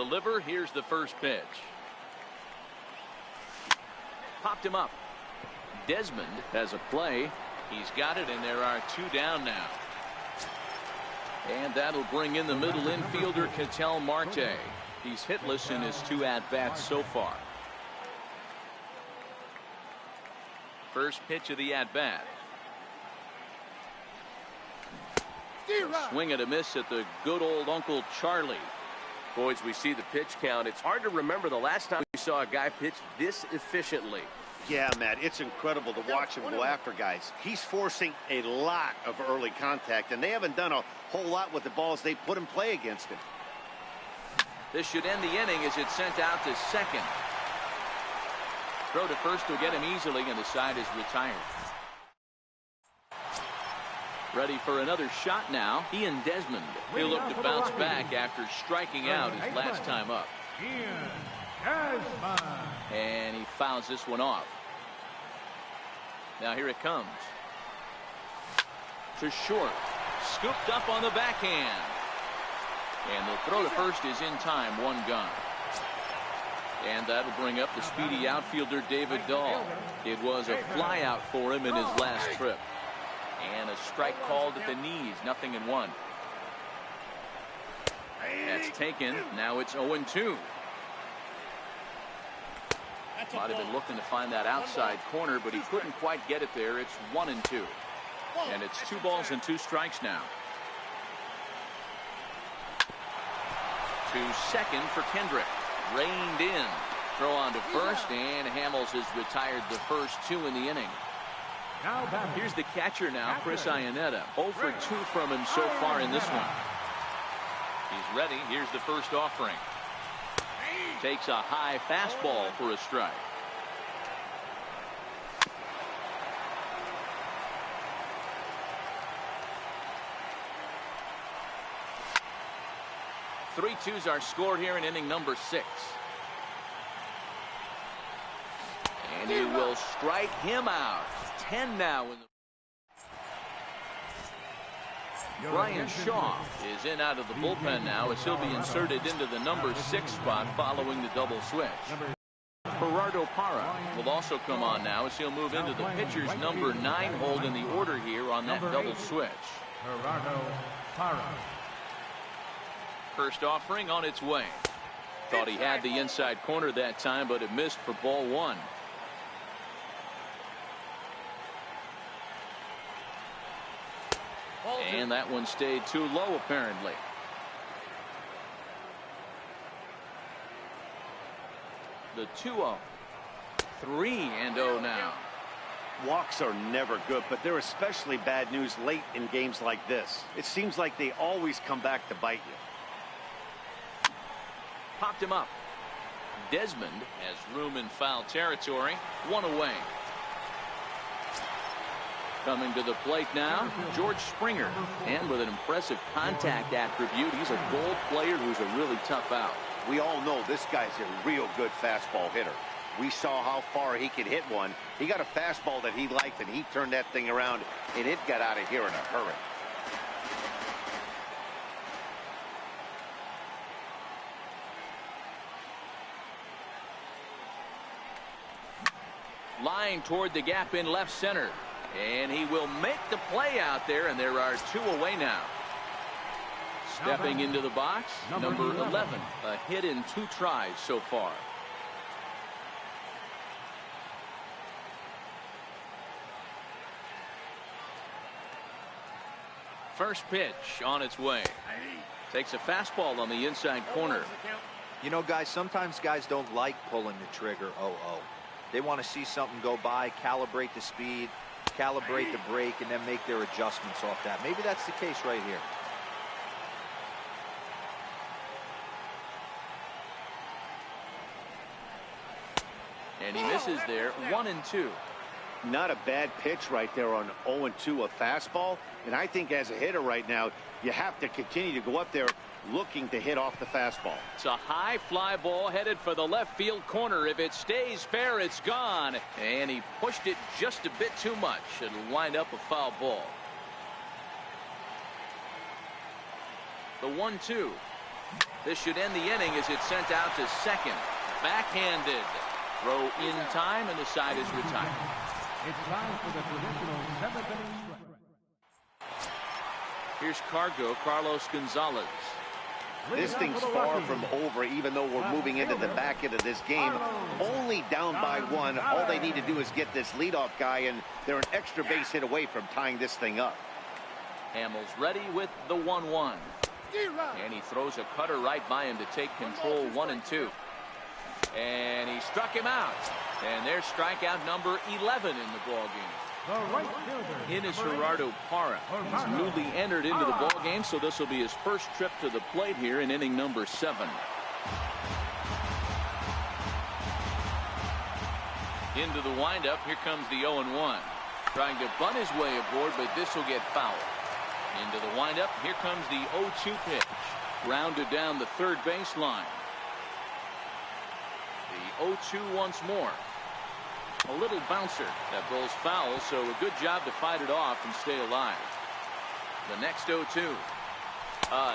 deliver. Here's the first pitch. Popped him up. Desmond has a play. He's got it, and there are 2 down now. And that'll bring in the middle infielder, Ketel Marte. He's hitless in his 2 at-bats so far. First pitch of the at-bat. Swing and a miss at the good old Uncle Charlie. Boys, we see the pitch count. It's hard to remember the last time we saw a guy pitch this efficiently. Yeah, Matt, it's incredible to watch him go after guys. He's forcing a lot of early contact, and they haven't done a whole lot with the balls they put in play against him. This should end the inning as it's sent out to second. Throw to first will get him easily, and the side is retired. Ready for another shot now. Ian Desmond. He'll look to bounce back after striking out his last time up. And he fouls this one off. Now here it comes. To short. Scooped up on the backhand. And the throw to first is in time. 1 gone. And that'll bring up the speedy outfielder David Dahl. It was a fly out for him in his last trip. And a strike called at the knees. 0-1. That's taken. Now it's 0-2. Might have been looking to find that outside corner, but he couldn't quite get it there. It's 1-2. And it's 2 balls and 2 strikes now. To second for Kendrick. Reined in. Throw on to first, and Hamels has retired the first 2 in the inning. Here's the catcher now, Chris Iannetta. 0 for 2 from him so far in this one. He's ready. Here's the first offering. Takes a high fastball for a strike. Three twos are scored here in inning number 6. And he will strike him out. 10 now in the Brian Shaw is in out of the bullpen now as he'll be inserted into the number 6 spot following the double switch. Gerardo Parra will also come on now as he'll move into the pitcher's number 9 hold in the order here on that double switch. Gerardo Parra. First offering on its way. Thought he had the inside corner that time, but it missed for ball 1. And that one stayed too low, apparently. The 2-0. 3-0 now. Walks are never good, but they're especially bad news late in games like this. It seems like they always come back to bite you. Popped him up. Desmond has room in foul territory. 1 away. Coming to the plate now, George Springer. And with an impressive contact attribute, he's a gold player who's a really tough out. We all know this guy's a real good fastball hitter. We saw how far he could hit one. He got a fastball that he liked, and he turned that thing around, and it got out of here in a hurry. Line toward the gap in left center. And he will make the play out there, and there are 2 away now. Stepping into the box, number 11. A hit in 2 tries so far. First pitch on its way. Takes a fastball on the inside corner. You know, guys, sometimes guys don't like pulling the trigger 0-0. They want to see something go by, calibrate the speed, calibrate the brake, and then make their adjustments off that. Maybe that's the case right here. And he misses there. 1-2. Not a bad pitch right there on 0-2, a fastball. And I think as a hitter right now, you have to continue to go up there looking to hit off the fastball. It's a high fly ball headed for the left field corner. If it stays fair, it's gone. And he pushed it just a bit too much. It'll wind up a foul ball. The 1-2. This should end the inning as it's sent out to second. Backhanded. Throw in time, and the side is retired. It's time for the traditional 7th inning stretch. Here's Carlos Gonzalez. This thing's far from over, even though we're moving into the back end of this game. Only down by 1. All they need to do is get this leadoff guy, and they're an extra base hit away from tying this thing up. Hamels ready with the 1-1. And he throws a cutter right by him to take control 1-2. And he struck him out. And there's strikeout number 11 in the ballgame. The right fielder. In is Gerardo Parra. He's newly entered into the ballgame, so this will be his first trip to the plate here in inning number 7. Into the windup. Here comes the 0-1. Trying to bunt his way aboard, but this will get foul. Into the windup. Here comes the 0-2 pitch. Grounded down the third baseline. The 0-2 once more. A little bouncer that rolls foul, so a good job to fight it off and stay alive. The next 0-2.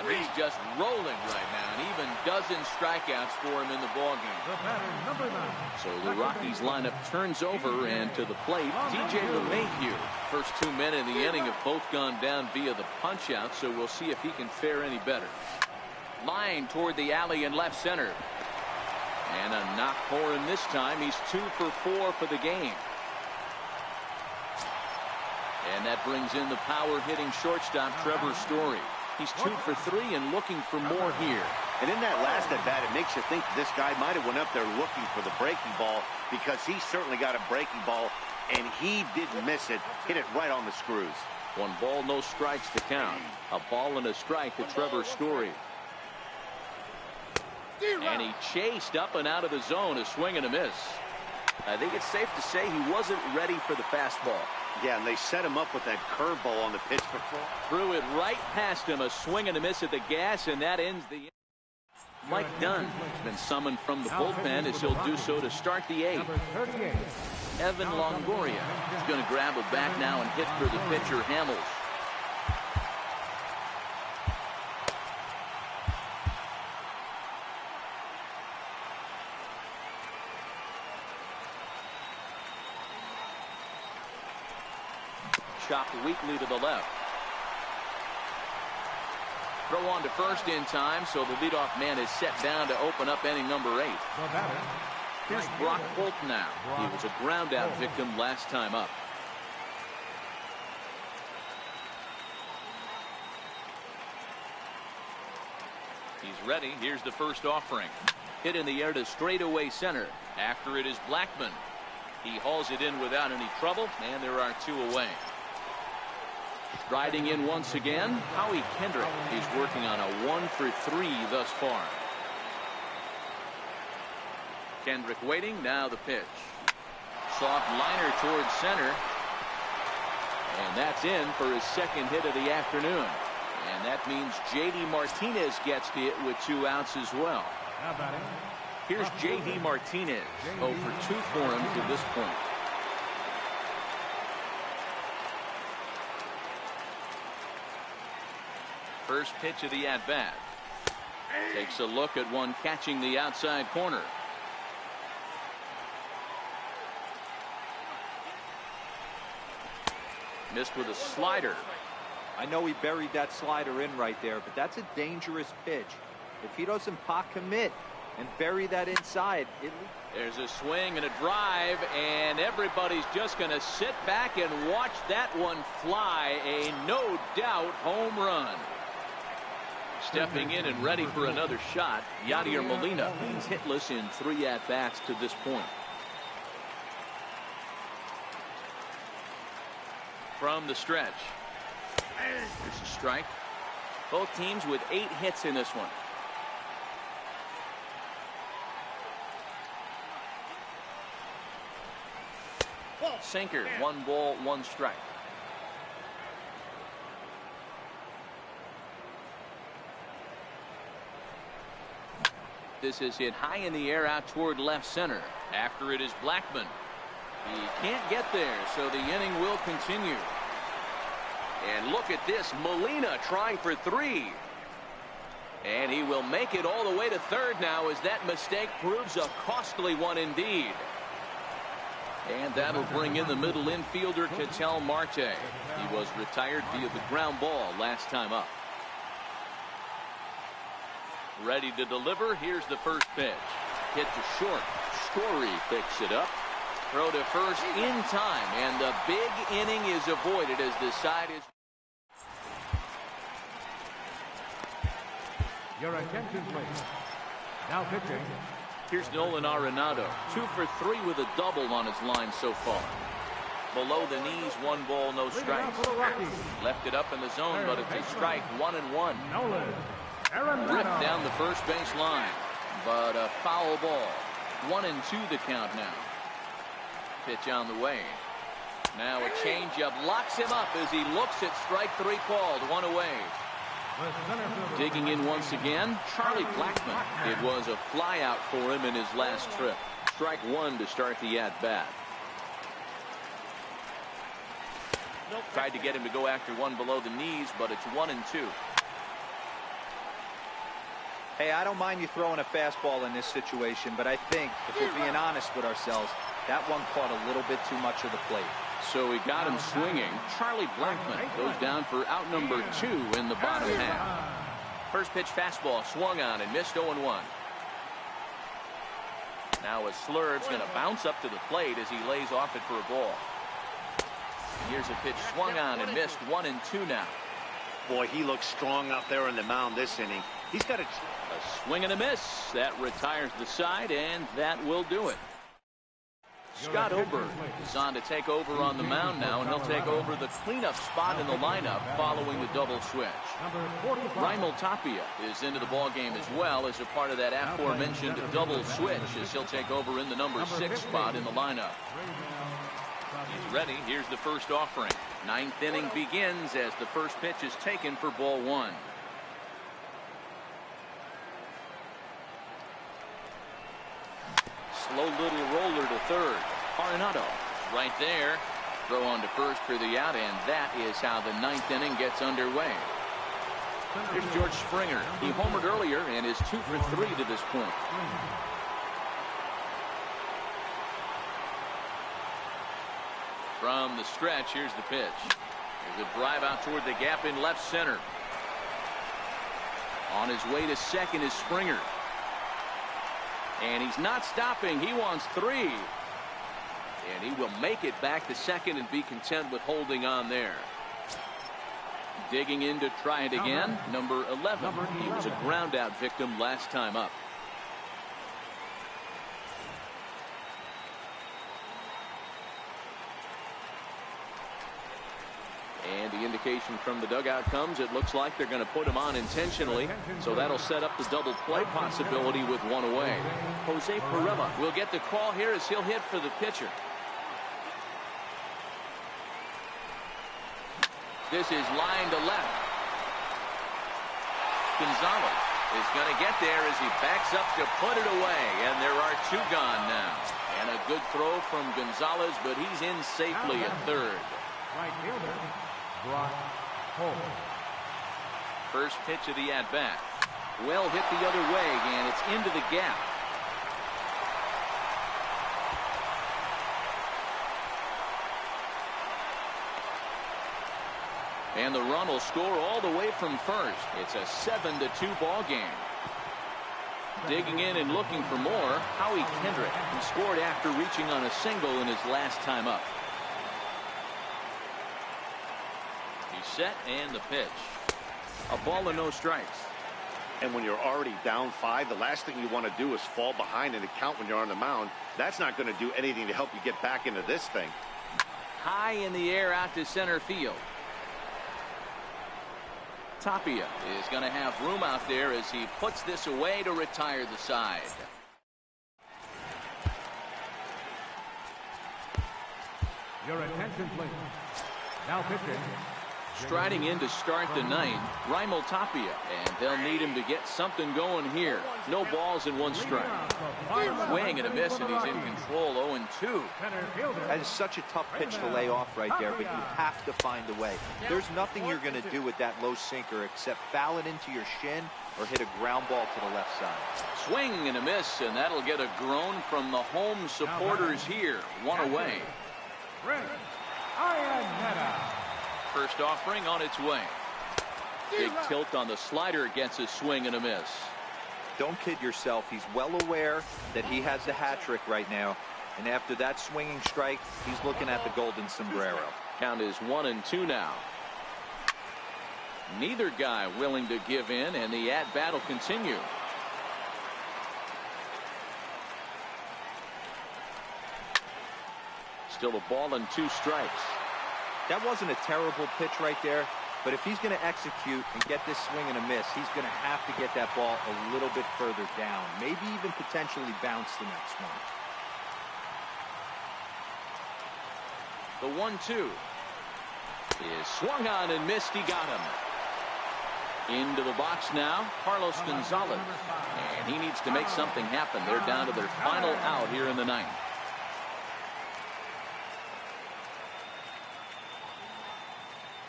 He's just rolling right now, and even dozen strikeouts for him in the ballgame. The batter, number 9. So the Rockies lineup turns over, and to the plate, TJ LeMahieu. First 2 men in the inning have both gone down via the punch-out, so we'll see if he can fare any better. Line toward the alley in left center. And a knock for him this time. He's 2 for 4 for the game. And that brings in the power-hitting shortstop, Trevor Story. He's 2 for 3 and looking for more here. And in that last at-bat, it makes you think this guy might have went up there looking for the breaking ball, because he certainly got a breaking ball, and he didn't miss it. Hit it right on the screws. 1 ball, no strikes to count. A ball and a strike to Trevor Story. And he chased up and out of the zone, a swing and a miss. I think it's safe to say he wasn't ready for the fastball. Yeah, and they set him up with that curveball on the pitch before. Threw it right past him, a swing and a miss at the gas, and that ends the inning. Mike Dunn has been summoned from the bullpen as he'll do so to start the 8th. Number 38. Evan Longoria is going to grab a bat now and hit for the pitcher, Hamels. Chopped weakly to the left. Throw on to first in time, so the leadoff man is set down to open up inning number 8. The batter. Here's Brock Holt now. He was a ground out victim last time up. He's ready. Here's the first offering. Hit in the air to straightaway center. After it is Blackman. He hauls it in without any trouble, and there are 2 away. Riding in once again, Howie Kendrick. He's working on a 1 for 3 thus far. Kendrick waiting. Now the pitch. Soft liner towards center. And that's in for his second hit of the afternoon. And that means J.D. Martinez gets hit with 2 outs as well. Now batting. Here's J.D. Martinez. 0 for 2 for him to this point. First pitch of the at-bat. Takes a look at one catching the outside corner. Missed with a slider. I know he buried that slider in right there, but that's a dangerous pitch. If he doesn't pot commit and bury that inside, there's a swing and a drive, and everybody's just going to sit back and watch that one fly. A no doubt home run. Stepping in and ready for another shot, Yadier Molina. He's hitless in 3 at-bats to this point. From the stretch. There's a strike. Both teams with 8 hits in this one. Sinker, 1 ball, 1 strike. This is hit high in the air out toward left center. After it is Blackman. He can't get there, so the inning will continue. And look at this, Molina trying for 3. And he will make it all the way to third now as that mistake proves a costly one indeed. And that'll bring in the middle infielder, Ketel Marte. He was retired via the ground ball last time up. Ready to deliver. Here's the first pitch. Hit to short. Story picks it up. Throw to first in time. And the big inning is avoided as the side is... Your attention, please. Now pitching. Here's Nolan Arenado. 2 for 3 with a double on his line so far. Below the knees, 1 ball, no strikes. Left it up in the zone, but it's a strike. 1-1. Ripped down the first base line, but a foul ball. 1-2 the count now. Pitch on the way. Now a changeup locks him up as he looks at strike 3 called. 1 away. Digging in once again, Charlie Blackmon. It was a fly out for him in his last trip. Strike 1 to start the at-bat. Tried to get him to go after 1 below the knees, but it's 1-2. Hey, I don't mind you throwing a fastball in this situation, but I think, if we're being honest with ourselves, that one caught a little bit too much of the plate. So he got him swinging. Charlie Blackmon goes down for out number 2 in the bottom half. First pitch fastball swung on and missed 0-1. Now a slurve's going to bounce up to the plate as he lays off it for a ball. Here's a pitch swung on and missed. 1-2 now. Boy, he looks strong out there on the mound this inning. He's got a swing and a miss. That retires the side, and that will do it. Scott Oberg is on to take over on the mound now, and he'll take over the cleanup spot in the lineup following the double switch. Raimel Tapia is into the ballgame as well as a part of that aforementioned double switch as he'll take over in the number 6 spot in the lineup. He's ready. Here's the first offering. 9th inning begins as the first pitch is taken for ball 1. Slow little roller to third. Arenado right there. Throw on to first for the out, and that is how the 9th inning gets underway. Here's George Springer. He homered earlier and is 2 for 3 to this point. From the stretch, here's the pitch. There's a drive out toward the gap in left center. On his way to second is Springer. And he's not stopping. He wants 3. And he will make it back to second and be content with holding on there. Digging in to try it again. Number 11. He was a ground out victim last time up. And the indication from the dugout comes. It looks like they're going to put him on intentionally. So that'll set up the double play possibility with 1 away. Jose Perella will get the call here as he'll hit for the pitcher. This is line to left. Gonzalez is going to get there as he backs up to put it away. And there are 2 gone now. And a good throw from Gonzalez, but he's in safely at third. Right fielder, Brock Holt. First pitch of the at-bat. Well hit the other way, and it's into the gap. And the run will score all the way from first. It's a 7-2 ball game. Digging in and looking for more, Howie Kendrick. He scored after reaching on a single in his last time up. He's set, and the pitch. A ball and no strikes. And when you're already down 5, the last thing you want to do is fall behind in the count when you're on the mound. That's not going to do anything to help you get back into this thing. High in the air out to center field. Tapia is going to have room out there as he puts this away to retire the side. Your attention, please. Now pitching, Striding in to start the ninth, Raimel Tapia, and they'll need him to get something going here. No balls and one strike. Swing and a miss, and he's in control. 0-2. That is such a tough pitch to lay off right there, but you have to find a way. There's nothing you're going to do with that low sinker except foul it into your shin or hit a ground ball to the left side. Swing and a miss, and that'll get a groan from the home supporters here. One away. First offering on its way. Big tilt on the slider, gets a swing and a miss. Don't kid yourself. He's well aware that he has the hat trick right now. And after that swinging strike, he's looking at the golden sombrero. Count is 1-2 now. Neither guy willing to give in, and the at-bat will continue. Still a ball and 2 strikes. That wasn't a terrible pitch right there, but if he's going to execute and get this swing and a miss, he's going to have to get that ball a little bit further down, maybe even potentially bounce the next one. The 1-2 is swung on and missed. He got him. Into the box now, Carlos Gonzalez, and he needs to make something happen. They're down to their final out here in the ninth.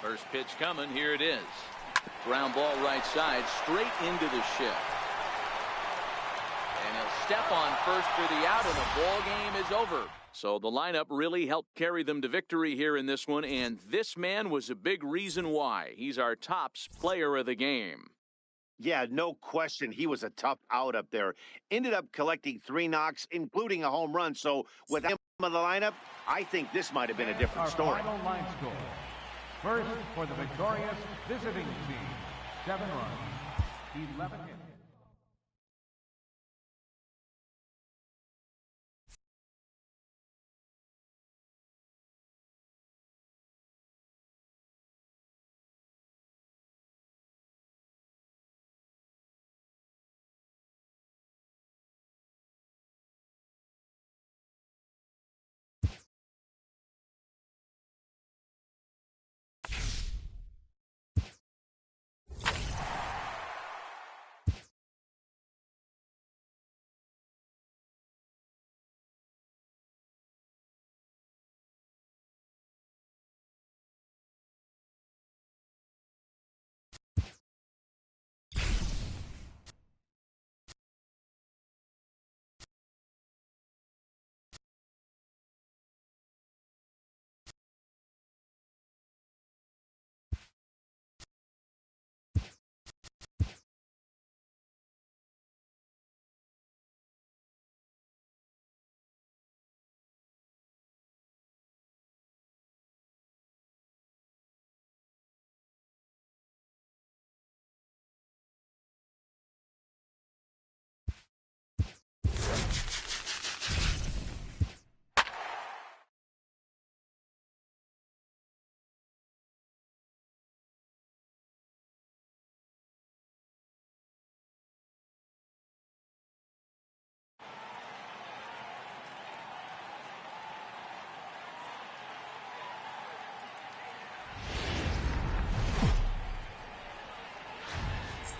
First pitch coming. Here it is. Ground ball right side, straight into the shift. And he'll step on first for the out, and the ball game is over. So the lineup really helped carry them to victory here in this one, and this man was a big reason why. He's our tops player of the game. Yeah, no question. He was a tough out up there. Ended up collecting 3 knocks, including a home run. So with him in the lineup, I think this might have been a different story. Final line score. First for the victorious visiting team, 7 runs, 11 hits.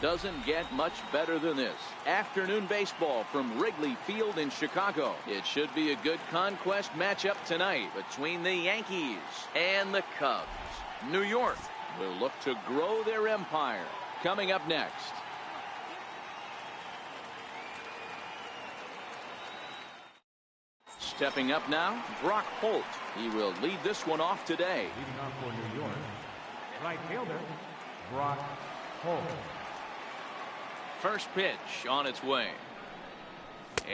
Doesn't get much better than this. Afternoon baseball from Wrigley Field in Chicago. It should be a good conquest matchup tonight between the Yankees and the Cubs. New York will look to grow their empire. Coming up next. Stepping up now, Brock Holt. He will lead this one off today. Leading off for New York, right fielder, Brock Holt. First pitch on its way.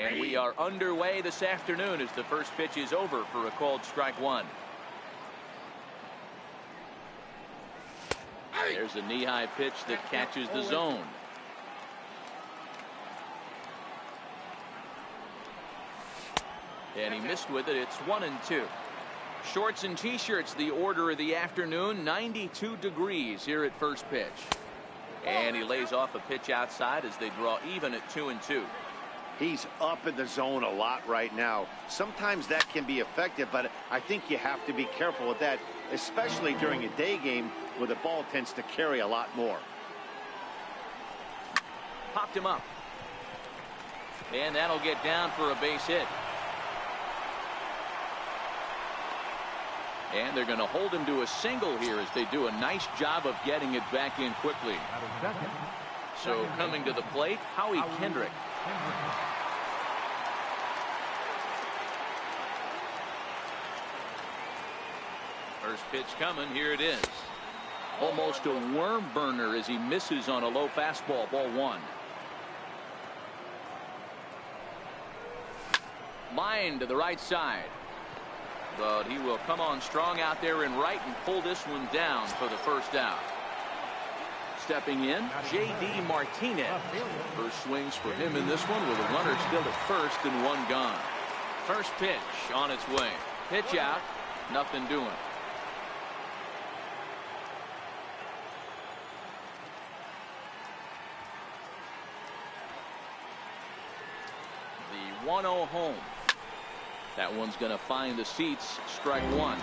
And we are underway this afternoon as the first pitch is over for a called strike 1. There's a knee-high pitch that catches the zone. And he missed with it. It's 1-2. Shorts and t-shirts, the order of the afternoon. 92 degrees here at first pitch. And he lays off a pitch outside as they draw even at 2-2. He's up in the zone a lot right now. Sometimes that can be effective, but I think you have to be careful with that, especially during a day game where the ball tends to carry a lot more. Popped him up. And that'll get down for a base hit. And they're going to hold him to a single here as they do a nice job of getting it back in quickly. So coming to the plate, Howie Kendrick. First pitch coming. Here it is. Almost a worm burner as he misses on a low fastball. Ball one. Line to the right side. But he will come on strong out there in right and pull this one down for the first out. Stepping in, J.D. Martinez. First swings for him in this one with a runner still at first and one gone. First pitch on its way. Pitch out. Nothing doing. The 1-0 home. That one's going to find the seats. Strike one.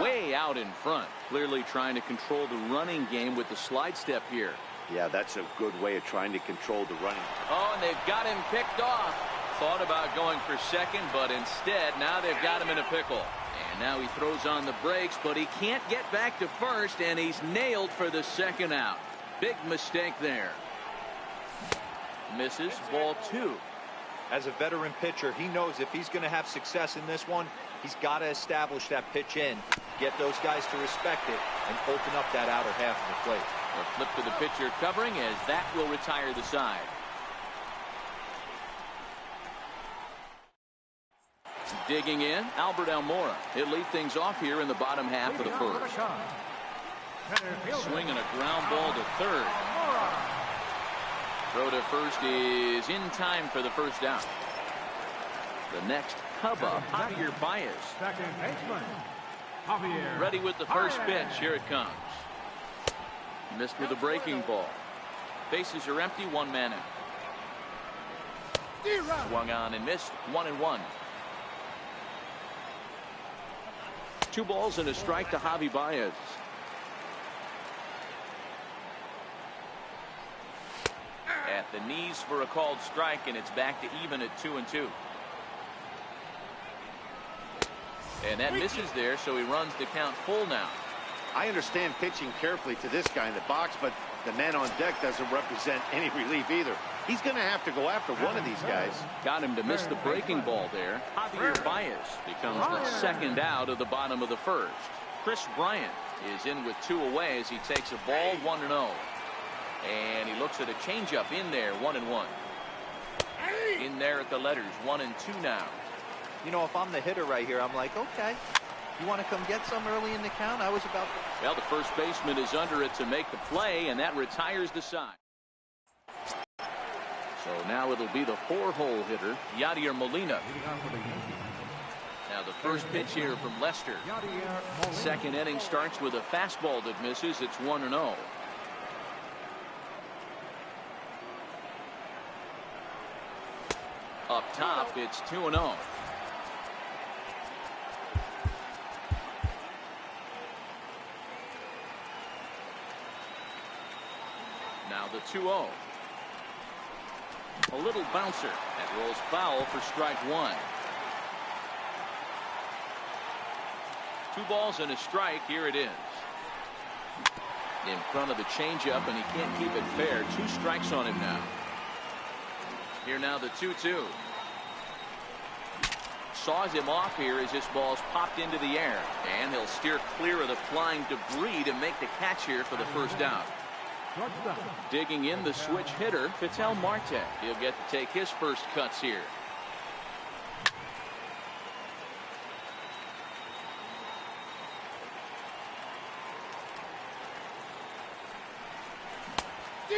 Way out in front. Clearly trying to control the running game with the slide step here. Yeah, that's a good way of trying to control the running. Oh, and they've got him picked off. Thought about going for second, but instead now they've got him in a pickle. And now he throws on the brakes, but he can't get back to first, and he's nailed for the second out. Big mistake there. Misses. Ball two. As a veteran pitcher, he knows if he's going to have success in this one, he's got to establish that pitch in, get those guys to respect it, and open up that outer half of the plate. A flip to the pitcher covering as that will retire the side. Digging in, Albert Almora. He'll lead things off here in the bottom half of the first. Swinging a ground ball to third. Throw to first is in time for the first out. The next Cub up, Javier Baez. Ready with the first pitch. Here it comes. Missed with a breaking ball. Bases are empty. One man out. Swung on and missed. 1-1. 2 balls and a strike to Javi Baez. At the knees for a called strike, and it's back to even at 2-2. And that misses there, so he runs the count full now. I understand pitching carefully to this guy in the box, but the man on deck doesn't represent any relief either. He's going to have to go after one of these guys. Got him to miss the breaking ball there. Javier Baez becomes the second out of the bottom of the first. Chris Bryant is in with 2 away as he takes a ball. 1-0. And he looks at a changeup in there. 1-1. In there at the letters. 1-2 now. You know, if I'm the hitter right here, I'm like, okay, you want to come get some early in the count? I was about to. Well, the first baseman is under it to make the play, and that retires the side. So now it'll be the 4-hole hitter, Yadier Molina. Now the first pitch here from Lester. Second inning starts with a fastball that misses. It's 1-0. Up top, it's 2-0. Now the 2-0. A little bouncer that rolls foul for strike one. 2 balls and a strike. Here it is. In front of the changeup, and he can't keep it fair. 2 strikes on him now. Here now the 2-2. Saws him off here as this ball's popped into the air. And he'll steer clear of the flying debris to make the catch here for the first out. Digging in the switch hitter, Ketel Marte. He'll get to take his first cuts here.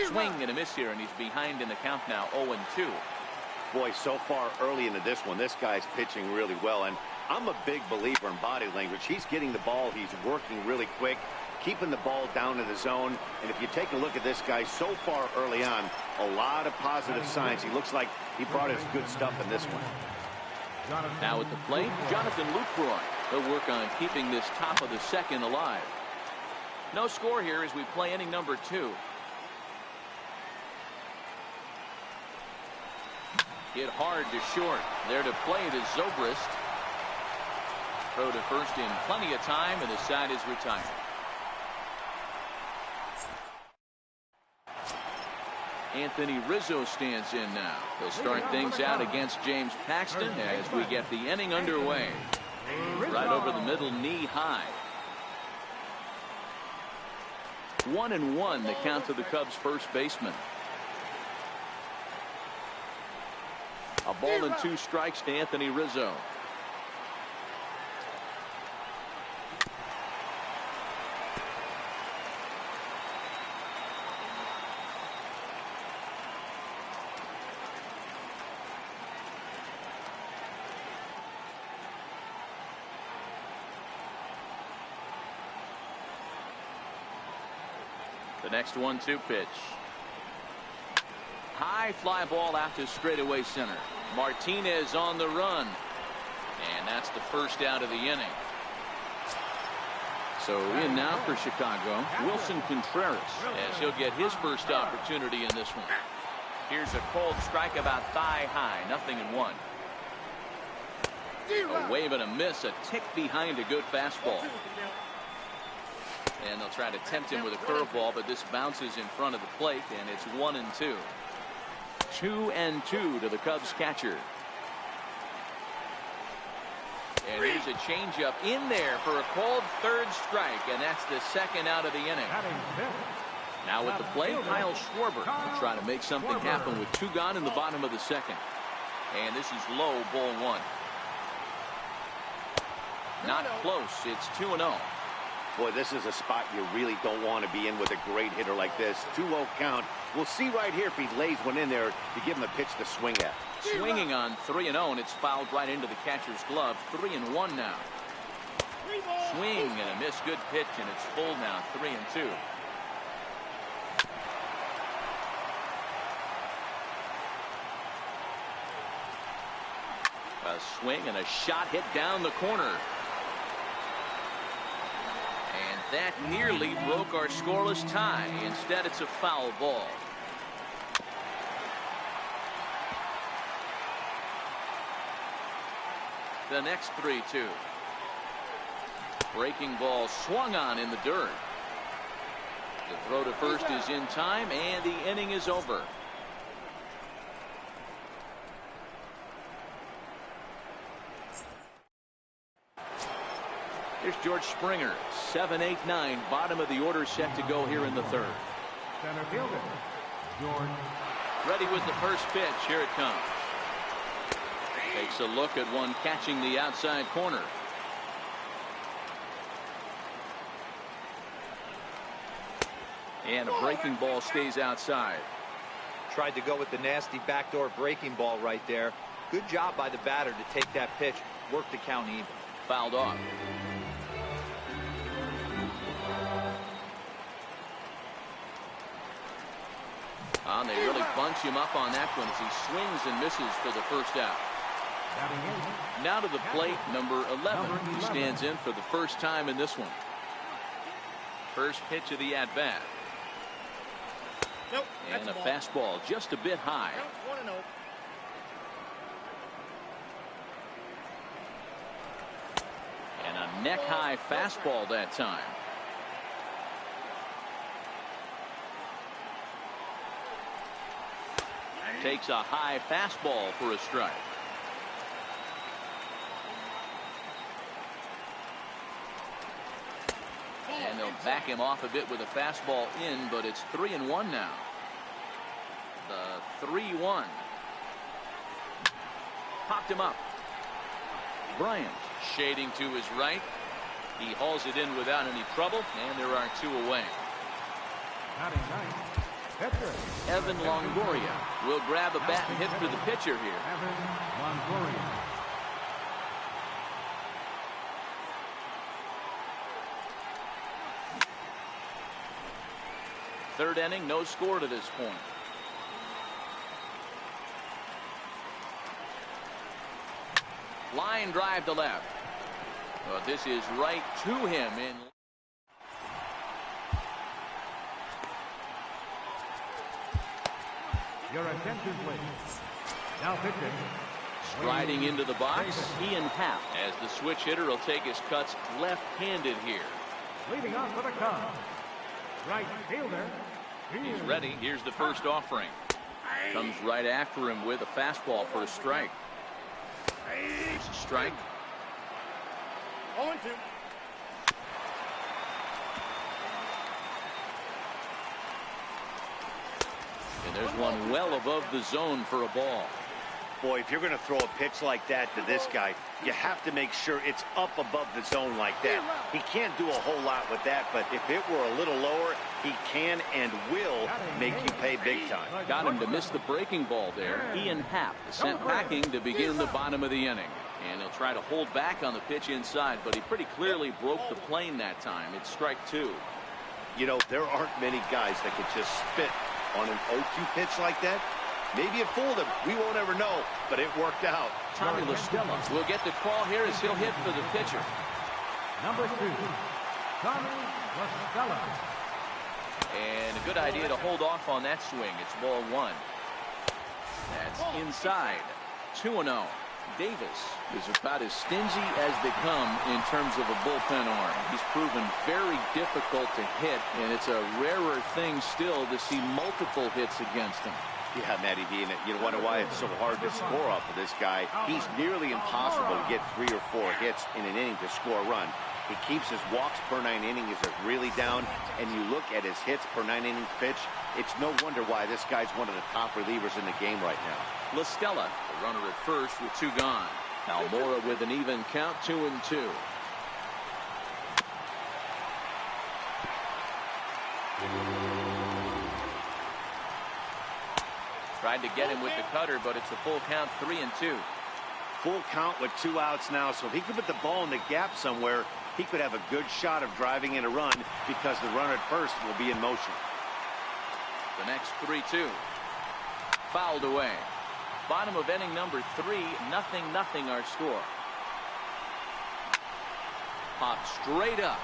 Swing and a miss here, and he's behind in the count now. 0-2. Boy, so far early into this one, this guy's pitching really well, and I'm a big believer in body language. He's getting the ball, he's working really quick, keeping the ball down in the zone. And if you take a look at this guy so far early on, a lot of positive signs. He looks like he brought us good stuff in this one. Now at the plate, Jonathan Lucroy. He'll work on keeping this top of the second alive. No score here as we play inning number 2. Hit hard to short. There to play it is Zobrist. Throw to first in plenty of time, and the side is retired. Anthony Rizzo stands in now. He'll start things out against James Paxton as we get the inning underway. Right over the middle, knee high. 1-1 the count to the Cubs first baseman. A ball and 2 strikes to Anthony Rizzo. The next 1-2 pitch. High fly ball out to straightaway center. Martinez on the run. And that's the first out of the inning. So in now for Chicago, Wilson Contreras, as he'll get his first opportunity in this one. Here's a cold strike about thigh high. 0-1. A wave and a miss. A tick behind a good fastball. And they'll try to tempt him with a curveball, but this bounces in front of the plate, and it's 1-2. 2-2 to the Cubs catcher. And here's a changeup in there for a called third strike, and that's the second out of the inning. Now at the plate, Kyle Schwarber will try to make something happen with 2 gone in the bottom of the second. And this is low, ball 1. Not close. It's 2-0. Boy, this is a spot you really don't want to be in with a great hitter like this. 2-0 count. We'll see right here if he lays one in there to give him a pitch to swing at. Swinging on 3-0, and it's fouled right into the catcher's glove. 3-1 now. Swing and a miss. Good pitch, and it's full now. 3-2. A swing and a shot hit down the corner. That nearly broke our scoreless tie. Instead, it's a foul ball. The next 3-2. Breaking ball swung on in the dirt. The throw to first is in time, and the inning is over. Here's George Springer. 7, 8, 9. Bottom of the order set to go here in the third. Center fielder, George. Ready with the first pitch. Here it comes. Takes a look at one catching the outside corner. And a breaking ball stays outside. Tried to go with the nasty backdoor breaking ball right there. Good job by the batter to take that pitch. Work the count even. Fouled off. They really bunch him up on that one as he swings and misses for the first out. Now to the plate, number 11. He stands in for the first time in this one. First pitch of the at-bat. And a fastball just a bit high. And a neck-high fastball that time. Takes a high fastball for a strike. And they'll back him off a bit with a fastball in, but it's 3-1 now. The 3-1. Popped him up. Bryant shading to his right. He hauls it in without any trouble, and there are 2 away. Evan Longoria will grab a bat and hit for the pitcher here. Evan Longoria. Third inning, no score to this point. Line drive to left. Well, this is right to him. Your attention, please. Now pitching. Striding into the box, Ian Happ, as the switch hitter will take his cuts left-handed here. Leading off for the Cubs, right fielder. He's ready. Here's the first offering. Comes right after him with a fastball for a strike. Here's a strike. 0-2. And there's one well above the zone for a ball. Boy, if you're going to throw a pitch like that to this guy, you have to make sure it's up above the zone like that. He can't do a whole lot with that, but if it were a little lower, he can and will make you pay big time. Got him to miss the breaking ball there. Ian Happ sent packing to begin the bottom of the inning. And he'll try to hold back on the pitch inside, but he pretty clearly broke the plane that time. It's strike two. You know, there aren't many guys that can just spit on an 0-2 pitch like that. Maybe it fooled him. We won't ever know, but it worked out. Tommy LaStella will get the call here as he'll hit for the pitcher. Number 2, Tommy LaStella. And a good idea to hold off on that swing. It's ball one. That's inside. 2-0. Davis is about as stingy as they come in terms of a bullpen arm. He's proven very difficult to hit, and it's a rarer thing still to see multiple hits against him. Yeah, Matty D, and you wonder why it's so hard to score off of this guy. He's nearly impossible to get 3 or 4 hits in an inning to score a run. He keeps his walks per 9 innings really down, and you look at his hits per 9 innings pitch, it's no wonder why this guy's one of the top relievers in the game right now. LaStella, the runner at first with 2 gone. Almora with an even count, 2-2. Tried to get him with the cutter, but it's a full count, 3-2. Full count with 2 outs now, so if he could put the ball in the gap somewhere, he could have a good shot of driving in a run because the runner at first will be in motion. The next 3-2. Fouled away. Bottom of inning number 3, 0-0 our score. Popped straight up.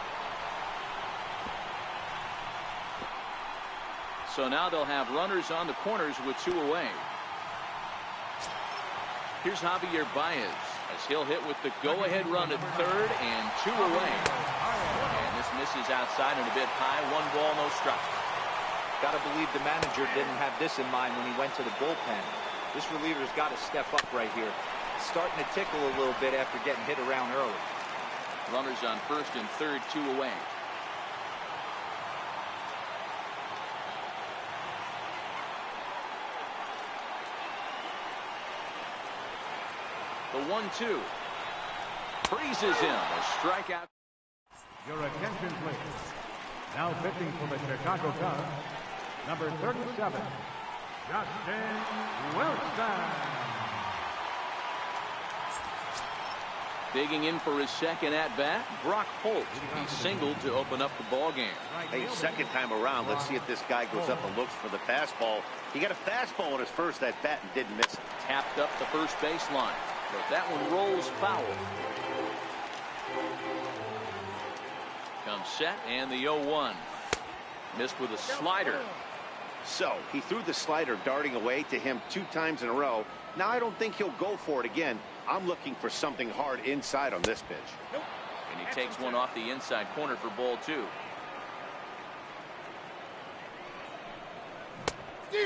So now they'll have runners on the corners with 2 away. Here's Javier Baez as he'll hit with the go-ahead run at third and 2 away. And this misses outside and a bit high. 1 ball, no strike. Got to believe the manager didn't have this in mind when he went to the bullpen. This reliever's got to step up right here. It's starting to tickle a little bit after getting hit around early. Runners on first and third, 2 away. The 1-2. Freezes him. A strikeout. Your attention, please. Now pitching for the Chicago Cubs, number 37, Justin Wilson. Digging in for his second at-bat, Brock Holt. He singled to open up the ball game. Hey, second time around, let's see if this guy goes up and looks for the fastball. He got a fastball on his first at-bat and didn't miss it. Tapped up the first baseline, but that one rolls foul. Comes set and the 0-1. Missed with a slider. So he threw the slider darting away to him 2 times in a row. Now I don't think he'll go for it again. I'm looking for something hard inside on this pitch. And he takes one off the inside corner for ball 2.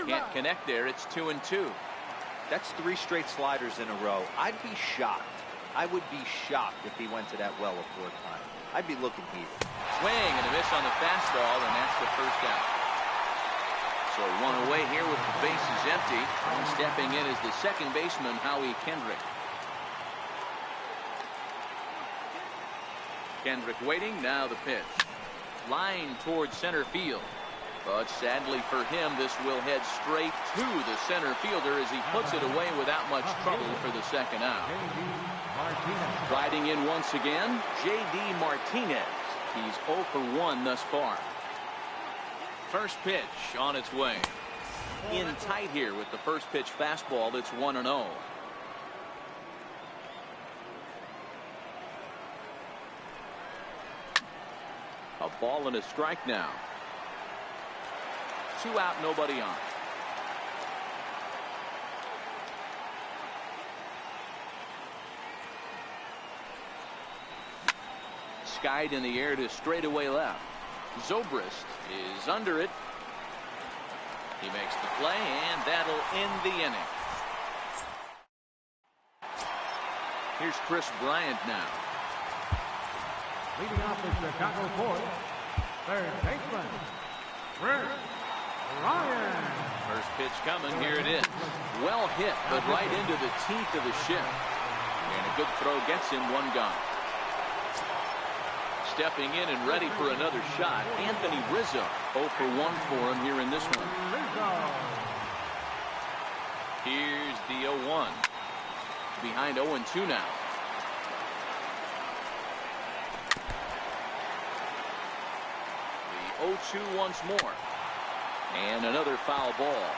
Can't connect there. It's 2-2. That's 3 straight sliders in a row. I'd be shocked. I would be shocked if he went to that well a 4th time. I'd be looking here. Swing and a miss on the fastball, and that's the first out. So 1 away here with the bases empty. And stepping in is the second baseman, Howie Kendrick. Kendrick waiting, now the pitch. Line towards center field. But sadly for him, this will head straight to the center fielder as he puts it away without much trouble for the second out. Riding in once again, J.D. Martinez. He's 0 for 1 thus far. First pitch on its way. In tight here with the first pitch fastball. It's 1-0. A ball and a strike now. 2 out, nobody on. Skied in the air to straightaway left. Zobrist is under it. He makes the play, and that'll end the inning. Here's Chris Bryant now. Leading off the Chicago fourth, third baseman, Chris Bryant. First pitch coming. Here it is. Well hit, but right into the teeth of the shift. And a good throw gets him 1 gone. Stepping in and ready for another shot, Anthony Rizzo. 0 for 1 for him here in this one. Here's the 0-1. Behind 0-2 now. The 0-2 once more. And another foul ball.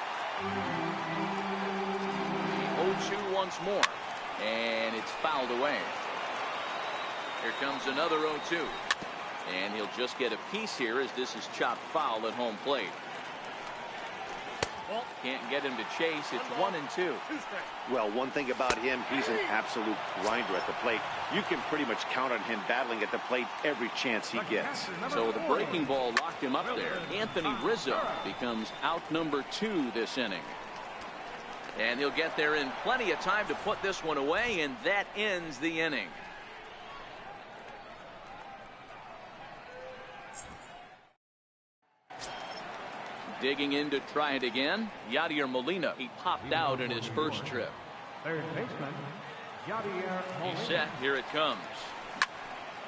The 0-2 once more. And it's fouled away. Here comes another 0-2. And he'll just get a piece here as this is chopped foul at home plate. Can't get him to chase. It's 1-2. Well, one thing about him, he's an absolute grinder at the plate. You can pretty much count on him battling at the plate every chance he gets. So the breaking ball locked him up there. Anthony Rizzo becomes out number 2 this inning. And he'll get there in plenty of time to put this one away, and that ends the inning. Digging in to try it again, Yadier Molina. He popped out in his first trip. Third baseman, Yadier Molina. He's set. Here it comes.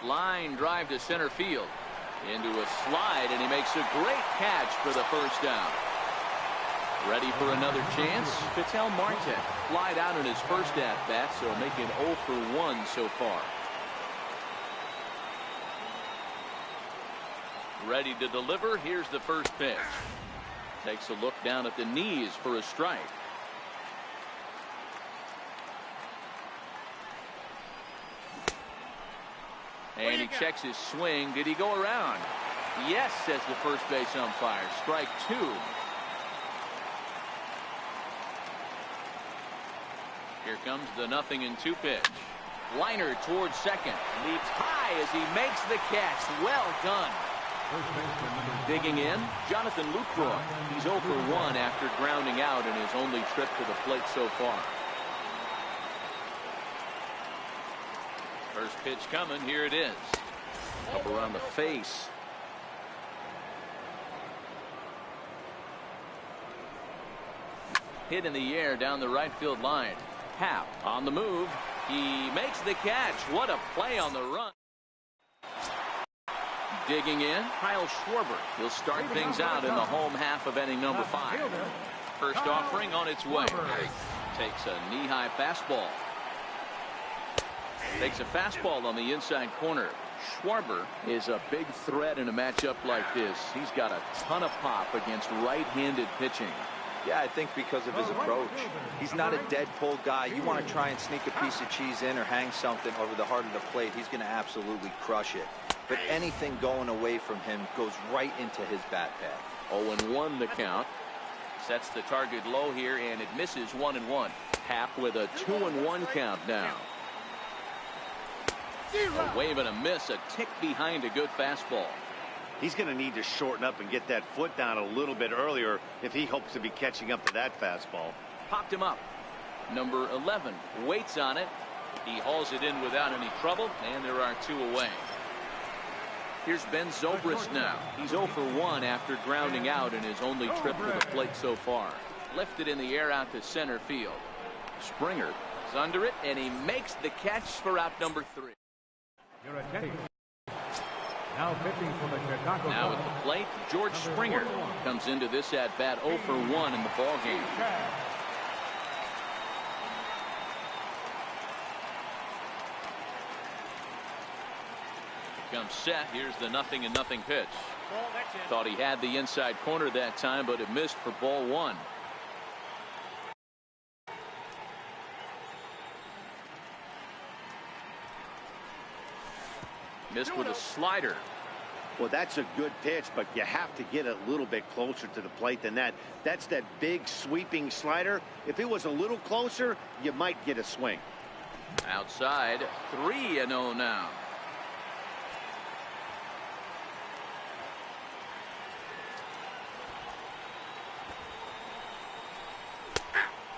Line drive to center field. Into a slide, and he makes a great catch for the first down. Ready for another chance? Ketel Marte flied out in his first at-bat, so making 0 for 1 so far. Ready to deliver. Here's the first pitch. Takes a look down at the knees for a strike. And he checks his swing. Did he go around? Yes, says the first base umpire. Strike 2. Here comes the 0-2 pitch. Liner towards second. Leaps high as he makes the catch. Well done. Digging in, Jonathan Lucroy. He's 0 for 1 after grounding out in his only trip to the plate so far. First pitch coming. Here it is. Up around the face. Hit in the air down the right field line. Happ on the move. He makes the catch. What a play on the run. Digging in, Kyle Schwarber. He'll start things out in the home half of inning number 5. First offering on its way. Takes a knee-high fastball. Takes a fastball on the inside corner. Schwarber is a big threat in a matchup like this. He's got a ton of pop against right-handed pitching. Yeah, I think because of his approach. He's not a dead pull guy. You want to try and sneak a piece of cheese in or hang something over the heart of the plate, he's going to absolutely crush it. But anything going away from him goes right into his bat pad. 0-1 the count. Sets the target low here, and it misses 1-1. Happ with a 2-1 count now. A wave and a miss, a tick behind a good fastball. He's going to need to shorten up and get that foot down a little bit earlier if he hopes to be catching up to that fastball. Popped him up. Number 11 waits on it. He hauls it in without any trouble, and there are 2 away. Here's Ben Zobrist now. He's 0 for 1 after grounding out in his only trip to the plate so far. Lifted in the air out to center field. Springer is under it, and he makes the catch for out number 3. Now pitching for the Chicago. Now at the plate, George Springer comes into this at-bat 0 for 1 in the ballgame. comes set. Here's the 0-0 pitch. Ball, that's it. Thought he had the inside corner that time, but it missed for ball one. Missed with a slider. Well, that's a good pitch, but you have to get a little bit closer to the plate than that. That's that big sweeping slider. If it was a little closer, you might get a swing. Outside, 3-0 now.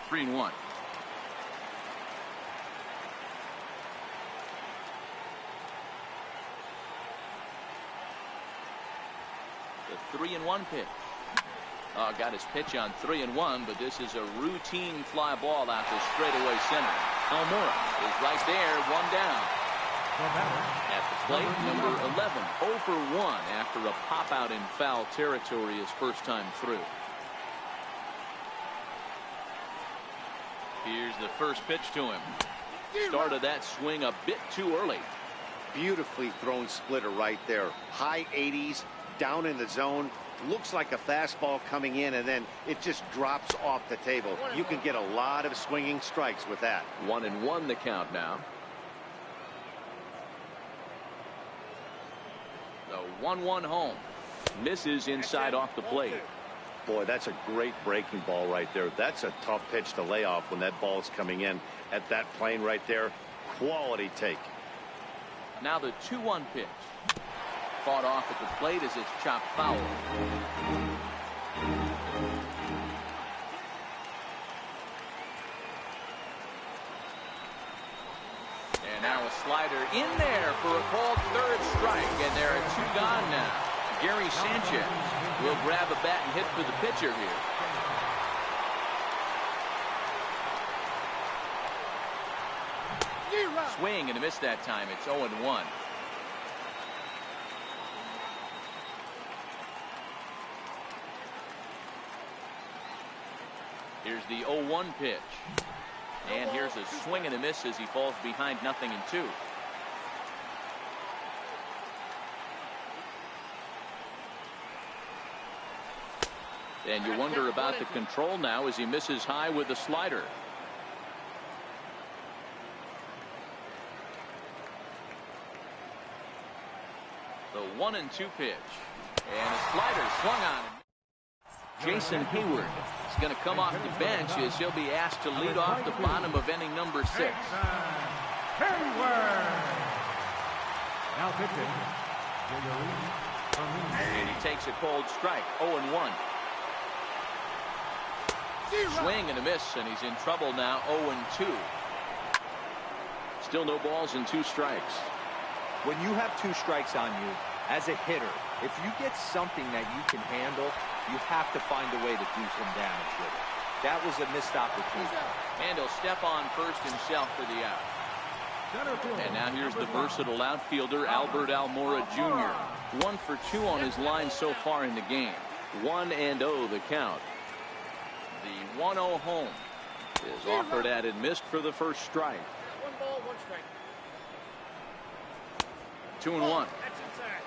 Three and one. The 3-1 pitch. Got his pitch on 3-1, but this is a routine fly ball out to straightaway center. Almora is right there, one down. At the plate, number 11, 0 for 1 after a pop out in foul territory his first time through. Here's the first pitch to him. Started that swing a bit too early. Beautifully thrown splitter right there. High 80s, down in the zone. Looks like a fastball coming in, and then it just drops off the table. You can get a lot of swinging strikes with that. 1-1 the count now. The 1-1 home. Misses inside off the plate. Boy, that's a great breaking ball right there. That's a tough pitch to lay off when that ball's coming in at that plane right there. Quality take. Now the 2-1 pitch. Fought off at the plate as it's chopped foul. And now a slider in there for a called third strike, and there are 2 gone now. Gary Sanchez will grab a bat and hit for the pitcher here. Swing and a miss that time. It's 0-1. Here's the 0-1 pitch. And here's a swing and a miss as he falls behind 0-2. And you wonder about the control now as he misses high with the slider. The 1-2 pitch. And a slider swung on him. Jason Hayward is going to come off the bench as he'll be asked to lead off the bottom of inning number 6. Now pitching. And he takes a cold strike. 0-1. Swing and a miss, and he's in trouble now. 0-2. Still no balls and 2 strikes. When you have 2 strikes on you, as a hitter, if you get something that you can handle, you have to find a way to do some damage with it. That was a missed opportunity. And he'll step on first himself for the out. And now here's the versatile outfielder, Albert Almora Jr. 1 for 2 on his line so far in the game. 1-0 the count. The 1-0 home is offered at and missed for the first strike. 1 ball, 1 strike. 2-1. That's inside.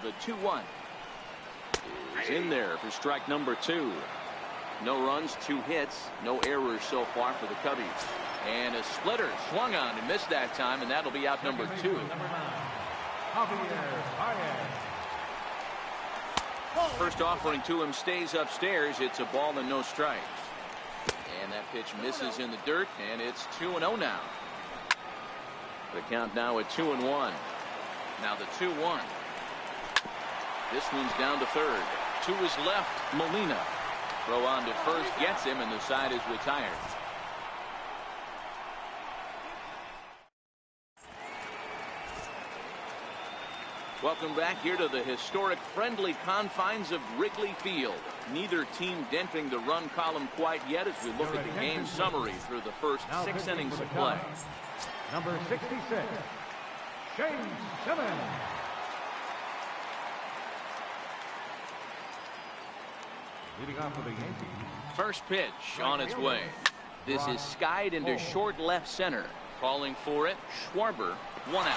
The 2-1 is in there for strike number 2. No runs, 2 hits, no errors so far for the Cubbies. And a splitter swung on and missed that time, and that'll be out number 2. First offering to him stays upstairs. It's a ball and no strikes. And that pitch misses in the dirt, and it's 2-0 now. The count now at 2-1. Now the 2-1. This one's down to third. To his left, Molina. Throw on to first, gets him, and the side is retired. Welcome back here to the historic friendly confines of Wrigley Field. Neither team denting the run column quite yet as we look at the game summary through the first 6 innings of play. Number 66, Shane Simmons. Leading off for the Yankees. First pitch on its way. This is skied into short left center. Calling for it, Schwarber, 1 out.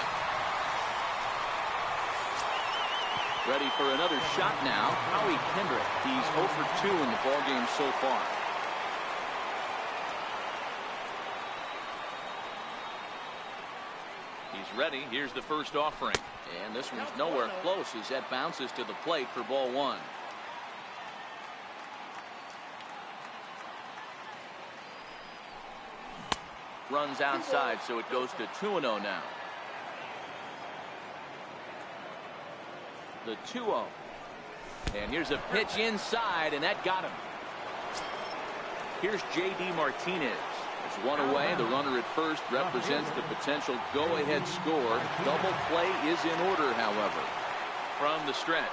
Ready for another shot now, Howie Kendrick. He's 0 for 2 in the ballgame so far. He's ready. Here's the first offering. And this one's nowhere close as that bounces to the plate for ball 1. Runs outside, so it goes to 2-0 now. The 2-0. And here's a pitch inside, and that got him. Here's J.D. Martinez. There's one away. The runner at first represents the potential go-ahead score. Double play is in order, however. From the stretch.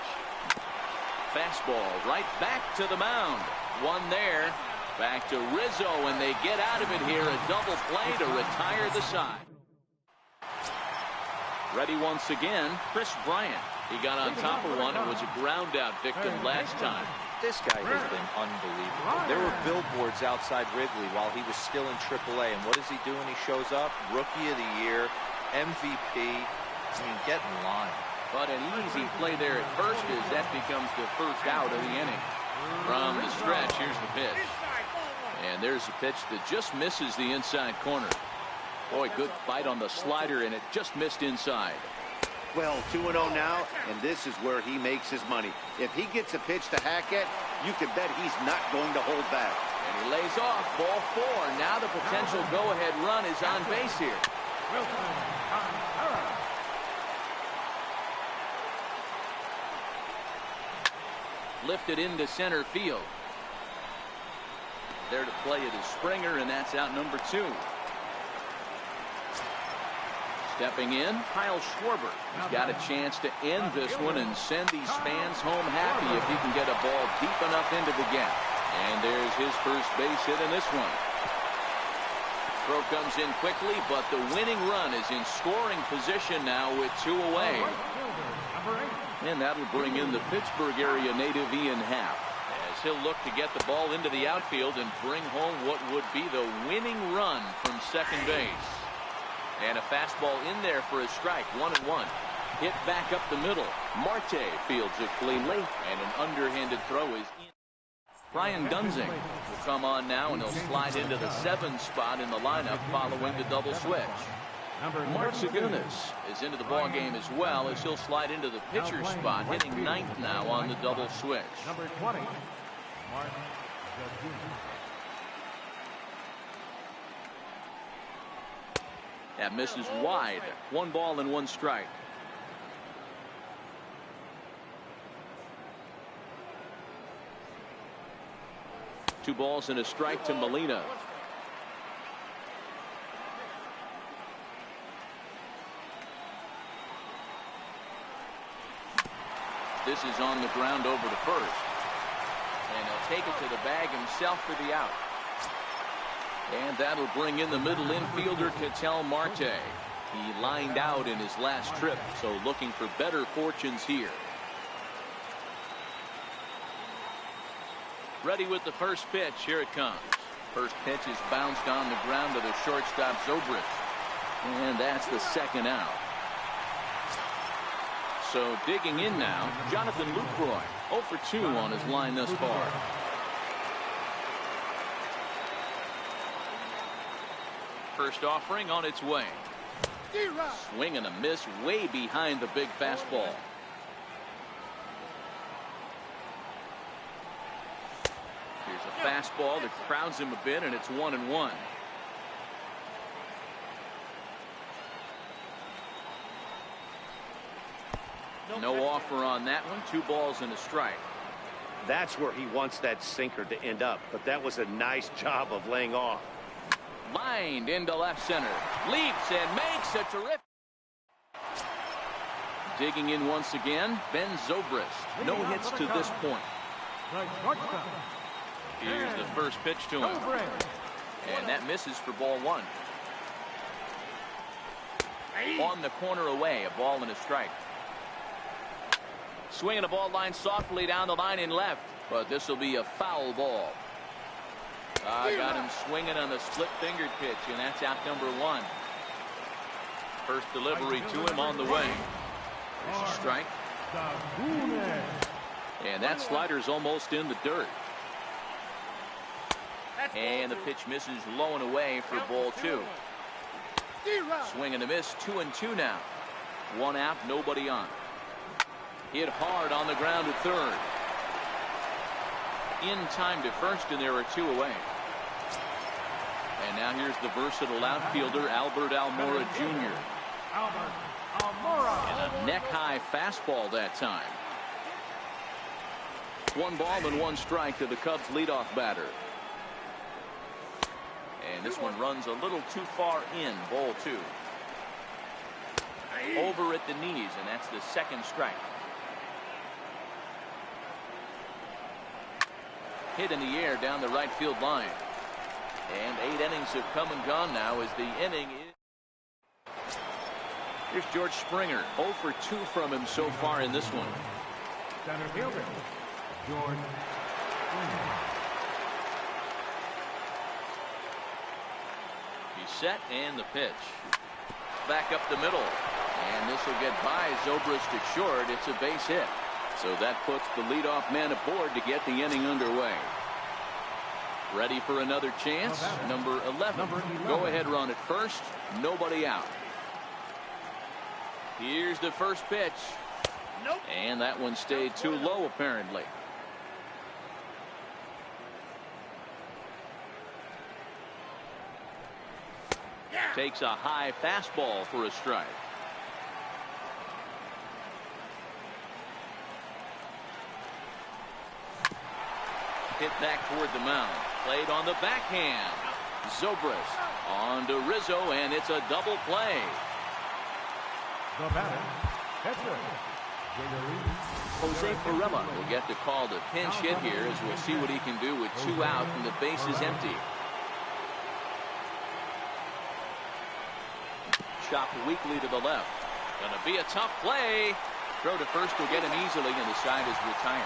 Fastball right back to the mound. One there. Back to Rizzo, and they get out of it here. A double play to retire the side. Ready once again, Chris Bryant. He got on top of one and was a ground-out victim last time. This guy has been unbelievable. There were billboards outside Wrigley while he was still in AAA, and what does he do when he shows up? Rookie of the Year, MVP. I mean, get in line. But an easy play there at first as that becomes the first out of the inning. From the stretch, here's the pitch. And there's a pitch that just misses the inside corner. Boy, good bite on the slider, and it just missed inside. Well, 2-0 now, and this is where he makes his money. If he gets a pitch to hack at, you can bet he's not going to hold back. And he lays off, ball 4. Now the potential go-ahead run is on base here. Lifted into center field. There to play it is Springer, and that's out number 2. Stepping in, Kyle Schwarber. He's got a chance to end this one and send these fans home happy if he can get a ball deep enough into the gap. And there's his first base hit in this one. Throw comes in quickly, but the winning run is in scoring position now with 2 away. And that'll bring in the Pittsburgh area native Ian Happ, as he'll look to get the ball into the outfield and bring home what would be the winning run from second base. And a fastball in there for a strike, 1-1. Hit back up the middle. Marte fields it cleanly, and an underhanded throw is in. Brian Gunzing will come on now, and he'll slide into the 7th spot in the lineup following the double switch. Mark Segunas is into the ball game as well, as he'll slide into the pitcher spot, hitting 9th now on the double switch. Number 20, Mark Segunas. That misses wide. 1 ball and 1 strike. Two balls and a strike to Molina. This is on the ground over to first. And he'll take it to the bag himself for the out. And that'll bring in the middle infielder, Ketel Marte. He lined out in his last trip, so looking for better fortunes here. Ready with the first pitch. Here it comes. First pitch is bounced on the ground to the shortstop, Zobrist. And that's the 2nd out. So digging in now, Jonathan Lucroy. 0 for 2 on his line thus far. First offering on its way. Swing and a miss way behind the big fastball. Here's a fastball that crowds him a bit, and it's 1-1. No offer on that one. 2 balls and a strike. That's where he wants that sinker to end up, but that was a nice job of laying off. Lined into left center. Leaps and makes a terrific. Digging in once again, Ben Zobrist. No hits to this point. Here's the first pitch to him. And that misses for ball 1. On the corner away, a ball and a strike. Swinging a ball line softly down the line in left. But this will be a foul ball. Got him swinging on the split-fingered pitch, and that's out number 1. First delivery to him on the way. There's a strike. And that slider's almost in the dirt. And the pitch misses low and away for ball 2. Swing and a miss, 2-2 now. 1 out, nobody on. Hit hard on the ground at third. In time to first, and there are 2 away. And now here's the versatile outfielder, Albert Almora Jr. And a neck-high fastball that time. 1 ball and 1 strike to the Cubs leadoff batter. And this one runs a little too far in, ball 2. Over at the knees, and that's the 2nd strike. Hit in the air down the right field line. And 8 innings have come and gone now as the inning is. Here's George Springer. 0 for 2 from him so far in this one. Center fielder, George Springer. He's set, and the pitch. Back up the middle. And this will get by Zobrist to short. It's a base hit. So that puts the leadoff man aboard to get the inning underway. Ready for another chance. Number 11. Go ahead run at first. Nobody out. Here's the first pitch. Nope. And that one stayed too low apparently. Takes a high fastball for a strike. Hit back toward the mound. Played on the backhand. Zobrist on to Rizzo, and it's a double play. The batter, catcher, Jose Pirela will get the call to pinch hit here, as we'll see what he can do with 2 out and the base is empty. Chopped weakly to the left. Gonna be a tough play. Throw to first will get him easily, and the side is retired.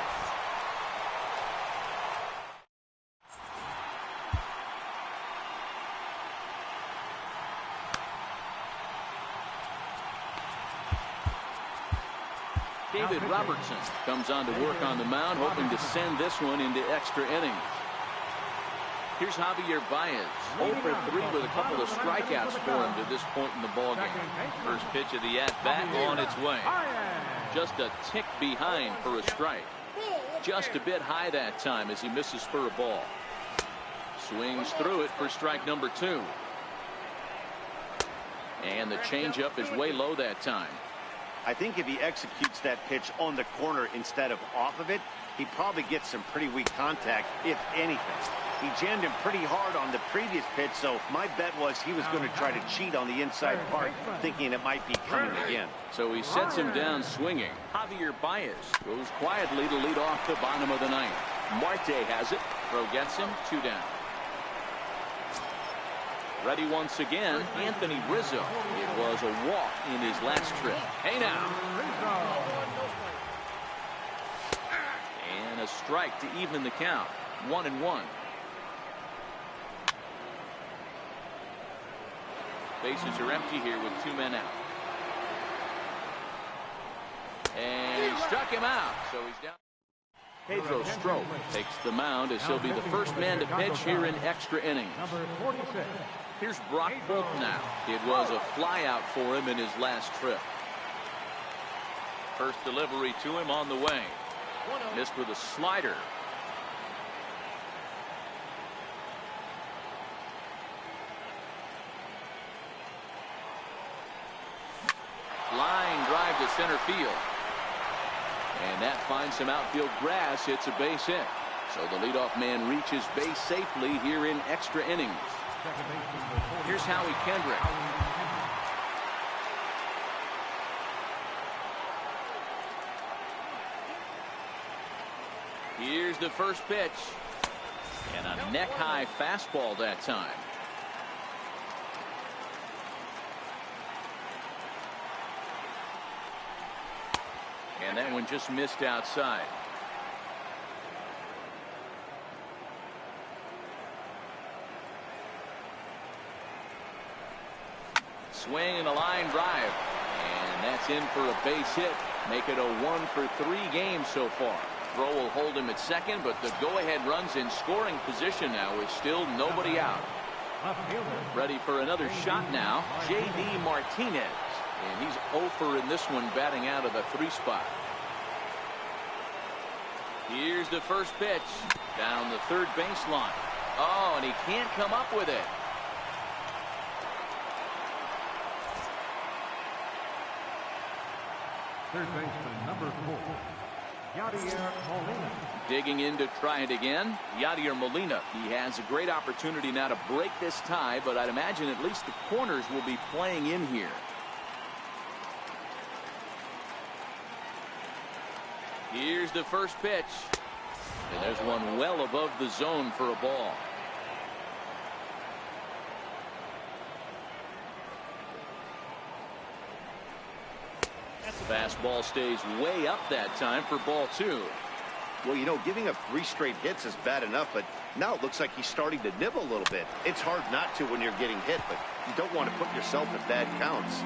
David Robertson comes on to work on the mound, hoping to send this one into extra innings. Here's Javier Baez, 0 for 3 with a couple of strikeouts for him to this point in the ballgame. First pitch of the at-bat on its way. Just a tick behind for a strike. Just a bit high that time as he misses for a ball. Swings through it for strike number 2. And the changeup is way low that time. I think if he executes that pitch on the corner instead of off of it, he probably gets some pretty weak contact, if anything. He jammed him pretty hard on the previous pitch, so my bet was he was going to try to cheat on the inside part, thinking it might be coming again. So he sets him down swinging. Javier Baez goes quietly to lead off the bottom of the 9th. Marte has it. Throw gets him. 2 down. Ready once again, Anthony Rizzo. It was a walk in his last trip. Hey now. And a strike to even the count. 1-1. Bases are empty here with 2 men out. And he struck him out, so he's down. Pedro Strop takes the mound as he'll be the first man to pitch here in extra innings. number 46. Here's Brock Holt now. It was a flyout for him in his last trip. First delivery to him on the way. Missed with a slider. Line drive to center field. And that finds some outfield grass. It's a base hit. So the leadoff man reaches base safely here in extra innings. Here's Howie Kendrick. Here's the first pitch. And a neck-high fastball that time. And that one just missed outside. Swing and a line drive. And that's in for a base hit. Make it a 1-for-3 game so far. Throw will hold him at second, but the go-ahead runs in scoring position now with still nobody out. Ready for another shot now, J.D. Martinez. And he's 0 in this one, batting out of the 3 spot. Here's the first pitch. Down the third baseline. Oh, and he can't come up with it. Third baseman, number 4, Yadier Molina. Digging in to try it again, Yadier Molina. He has a great opportunity now to break this tie, but I'd imagine at least the corners will be playing in here. Here's the first pitch. And there's one well above the zone for a ball. Fastball stays way up that time for ball 2. Well, you know, giving up 3 straight hits is bad enough, but now it looks like he's starting to nibble a little bit. It's hard not to when you're getting hit, but you don't want to put yourself in bad counts.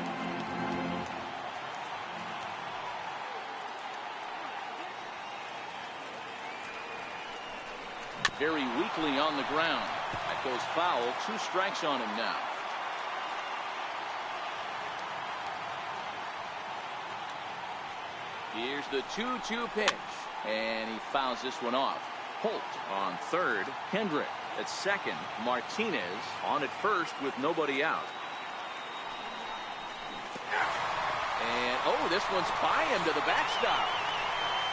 Very weakly on the ground. That goes foul. 2 strikes on him now. Here's the 2-2 pitch. And he fouls this one off. Holt on third. Kendrick at second. Martinez on at first with nobody out. And, oh, this one's by him to the backstop.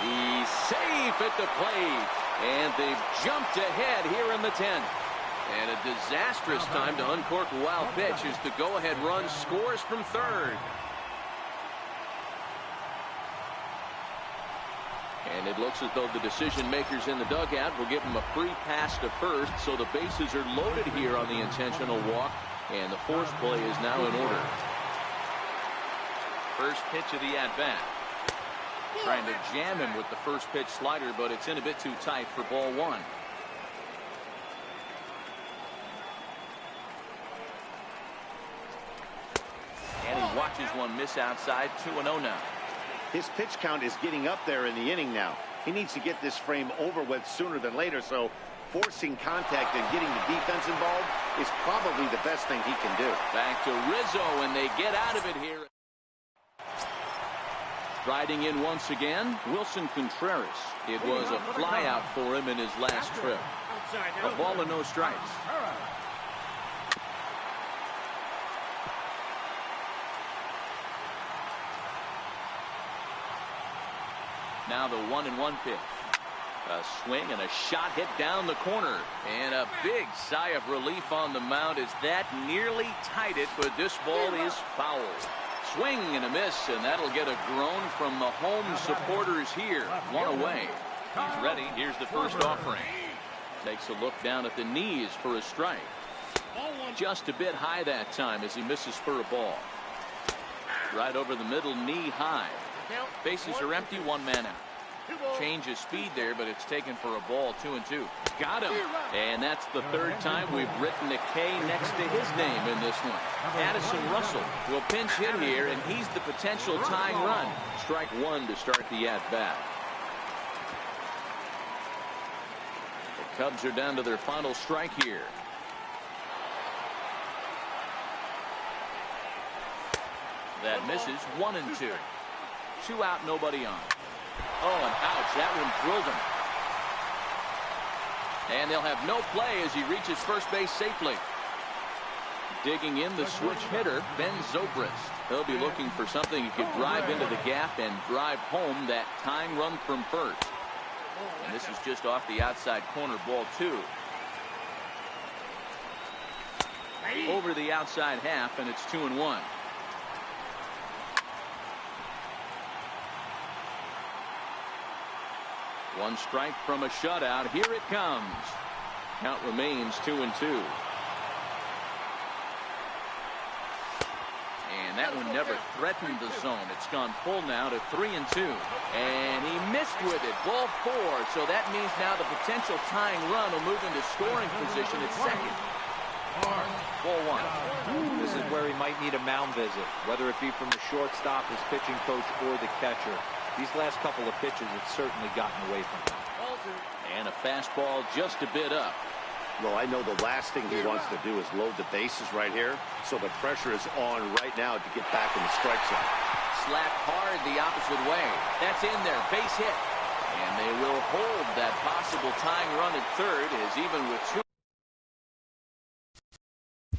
He's safe at the plate. And they've jumped ahead here in the 10th. And a disastrous time to uncork a wild pitch as the go-ahead run scores from third. And it looks as though the decision makers in the dugout will give him a free pass to first, so the bases are loaded here on the intentional walk, and the force play is now in order. First pitch of the at-bat. Trying to jam him with the first pitch slider, but it's in a bit too tight for ball 1. And he watches one miss outside. 2-0 now. His pitch count is getting up there in the inning now. He needs to get this frame over with sooner than later, so forcing contact and getting the defense involved is probably the best thing he can do. Back to Rizzo, and they get out of it here. Riding in once again, Wilson Contreras. It was a flyout for him in his last trip. A ball and no strikes. Now the 1-1 pitch. A swing and a shot hit down the corner. And a big sigh of relief on the mound as that nearly tied it, but this ball is foul. Swing and a miss, and that'll get a groan from the home supporters here. 1 away. He's ready. Here's the first offering. Takes a look down at the knees for a strike. Just a bit high that time as he misses for a ball. Right over the middle, knee high. Bases are empty, 1 man out. Change of speed there, but it's taken for a ball. 2-2. Got him. And that's the 3rd time we've written a K next to his name in this one. Addison Russell will pinch hit here, and he's the potential tying run. Strike 1 to start the at-bat. The Cubs are down to their final strike here. That misses. 1-2. 2 out, nobody on. Oh, and ouch, that one drilled him. And they'll have no play as he reaches first base safely. Digging in the switch hitter, Ben Zobrist. He'll be looking for something he could drive into the gap and drive home that tying run from first. And this is just off the outside corner, ball 2. Over the outside half, and it's 2-1. One strike from a shutout. Here it comes. Count remains 2-2. And that one never threatened the zone. It's gone full now to 3-2. And he missed with it. Ball 4. So that means now the potential tying run will move into scoring position at second. Ball one. This is where he might need a mound visit, whether it be from the shortstop, his pitching coach, or the catcher. These last couple of pitches have certainly gotten away from him. And a fastball just a bit up. Well, I know the last thing he wants to do is load the bases right here, so the pressure is on right now to get back in the strike zone. Slapped hard the opposite way. That's in there. Base hit. And they will hold that possible tying run at third, as even with two.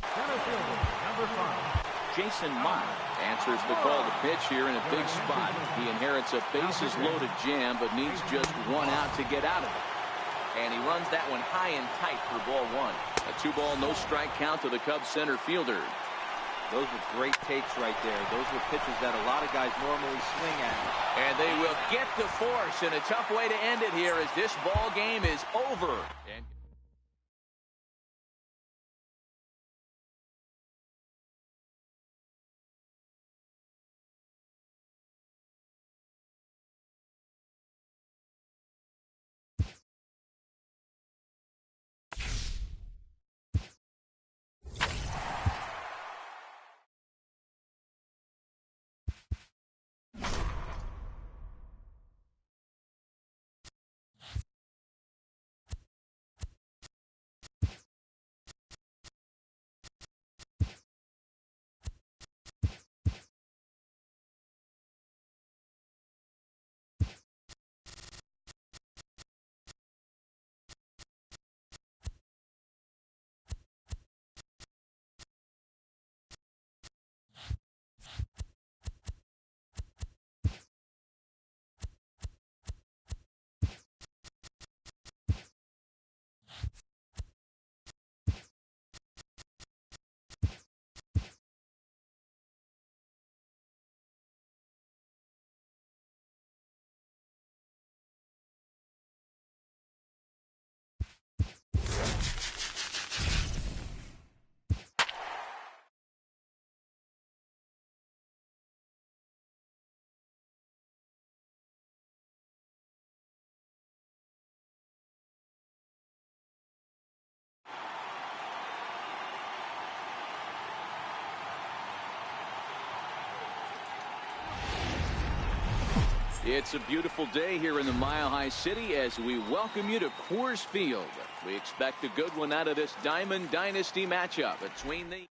Center fielder, number 5. Jason Mott answers the call to pitch here in a big spot. He inherits a bases loaded jam, but needs just one out to get out of it. And he runs that one high and tight for ball one. A 2-ball, no strike count to the Cubs center fielder. Those were great takes right there. Those were pitches that a lot of guys normally swing at. And they will get the force in a tough way to end it here, as this ball game is over. And it's a beautiful day here in the Mile High City as we welcome you to Coors Field. We expect a good one out of this Diamond Dynasty matchup between the...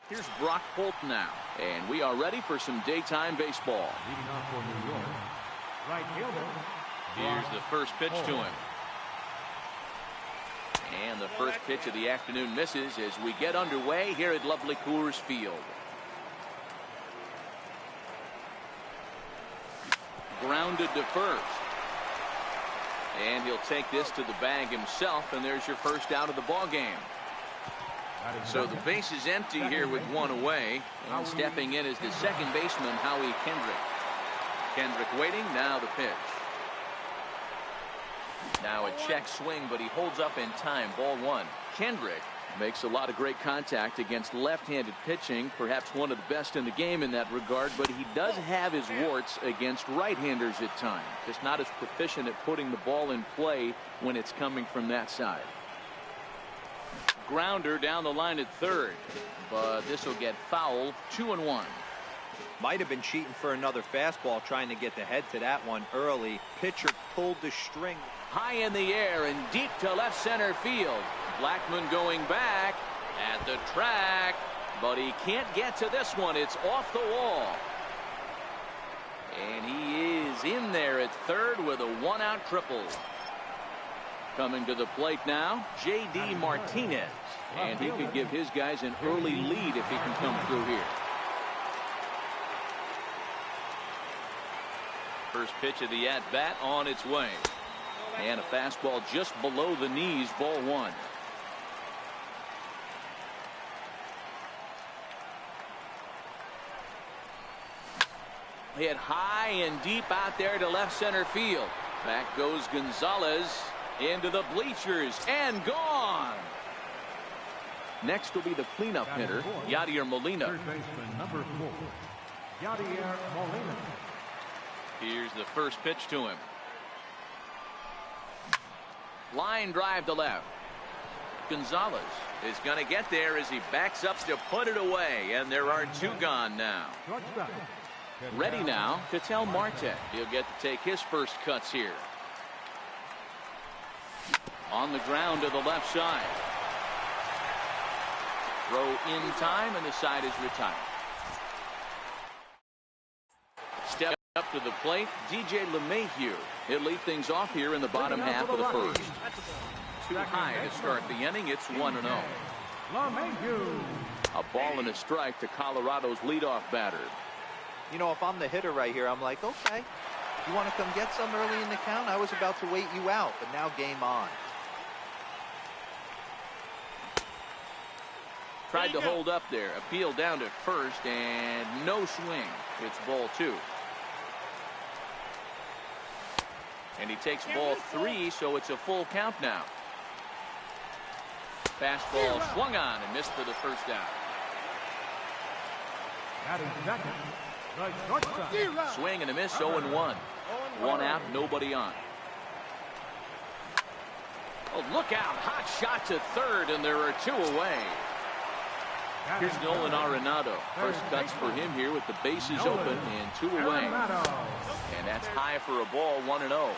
Here's Brock Holt now, and we are ready for some daytime baseball. Leading off for New York, right fielder. Here's the first pitch to him. And the first pitch of the afternoon misses as we get underway here at lovely Coors Field. Grounded to first. And he'll take this to the bag himself, and there's your first out of the ball game. So the base is empty here with one away, and stepping in is the second baseman, Howie Kendrick. Kendrick waiting, now the pitch. Now a check swing, but he holds up in time. Ball one. Kendrick makes a lot of great contact against left-handed pitching, perhaps one of the best in the game in that regard, but he does have his warts against right-handers at times. Just not as proficient at putting the ball in play when it's coming from that side. Grounder down the line at third, but this will get foul. 2-1. Might have been cheating for another fastball, trying to get the head to that one early. Pitcher pulled the string. High in the air and deep to left center field. Blackman going back at the track, but he can't get to this one. It's off the wall. And he is in there at third with a one-out triple. Coming to the plate now, J.D. Martinez. And he could give his guys an early lead if he can come through here. First pitch of the at-bat on its way. And a fastball just below the knees, ball one. Hit high and deep out there to left center field. Back goes Gonzalez into the bleachers and gone. Next will be the cleanup hitter, Yadier Molina. Third baseman, number 4, Yadier Molina. Here's the first pitch to him. Line drive to left. Gonzalez is going to get there as he backs up to put it away, and there are 2 gone now. Ready now, Ketel Marte. He'll get to take his first cuts here. On the ground to the left side. Throw in time, and the side is retired. Step up to the plate, DJ LeMahieu. He'll lead things off here in the bottom half of the first. Too high to start the inning. It's 1-0. A ball and a strike to Colorado's leadoff batter. You know, if I'm the hitter right here, I'm like, okay, you want to come get some early in the count? I was about to wait you out, but now game on. Tried to hold up there. Appeal down to first, and no swing. It's ball 2. And he takes ball 3, so it's a full count now. Fastball swung on and missed for the first out. Swing and a miss, 0-1. 1 out, nobody on. Oh, look out. Hot shot to third, and there are 2 away. Here's Nolan Arenado. First cuts for him here with the bases open and 2 away. And that's high for a ball, 1-0.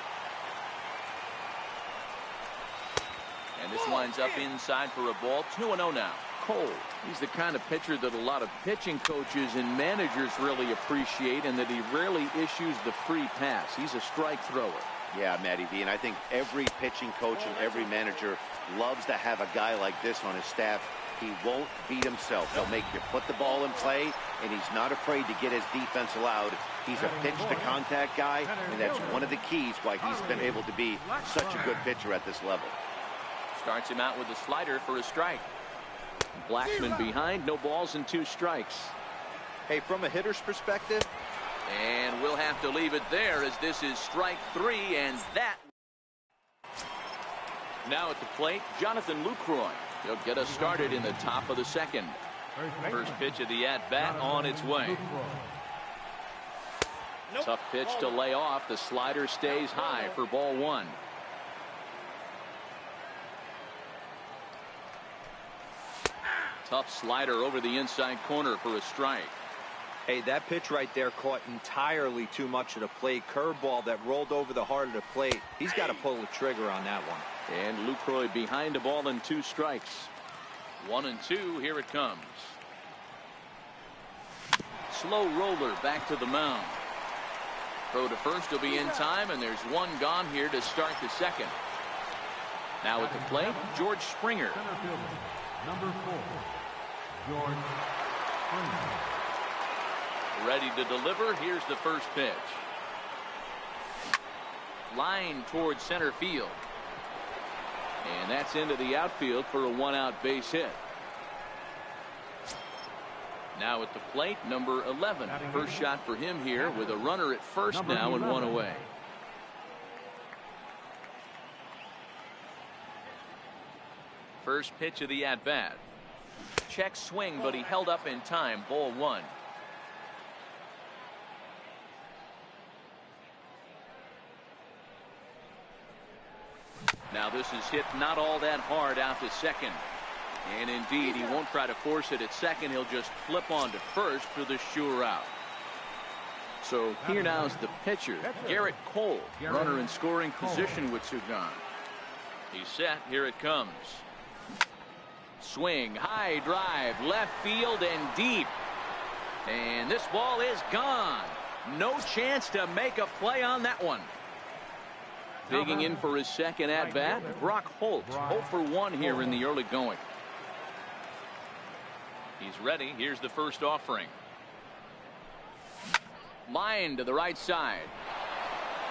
And this winds up inside for a ball, 2-0 now. Cole, he's the kind of pitcher that a lot of pitching coaches and managers really appreciate, and that he rarely issues the free pass. He's a strike thrower. Yeah, Matty V, and I think every pitching coach and every manager loves to have a guy like this on his staff. He won't beat himself. He'll make you put the ball in play, and he's not afraid to get his defense allowed. He's a pitch-to-contact guy, and that's one of the keys why he's been able to be such a good pitcher at this level. Starts him out with a slider for a strike. Blackman behind, no balls and 2 strikes. Hey, from a hitter's perspective. And we'll have to leave it there as this is strike 3, and that. Now at the plate, Jonathan Lucroy. He'll get us started in the top of the second. First pitch of the at-bat on its way. Tough pitch to lay off. The slider stays high for ball 1. Tough slider over the inside corner for a strike. Hey, that pitch right there caught entirely too much of the plate. Curveball that rolled over the heart of the plate. He's got to pull the trigger on that one. And Lucroy behind a ball and 2 strikes. 1-2. Here it comes. Slow roller back to the mound. Throw to first will be in time, and there's 1 gone here to start the second. Now at the plate, George Springer. Number 4, George Springer. Ready to deliver. Here's the first pitch. Line towards center field. And that's into the outfield for a 1-out base hit. Now at the plate, number 11. First shot for him here with a runner at first now and 1 away. First pitch of the at-bat. Check swing, but he held up in time. Ball 1. Now this is hit not all that hard out to second. And indeed, he won't try to force it at second. He'll just flip on to first for the sure out. So here now is the pitcher, Garrett Cole. Runner in scoring position with Sugan. He's set. Here it comes. Swing, high drive, left field and deep. And this ball is gone. No chance to make a play on that one. Digging in for his second at-bat, Brock Holt. 0 for 1 here in the early going. He's ready. Here's the first offering. Line to the right side.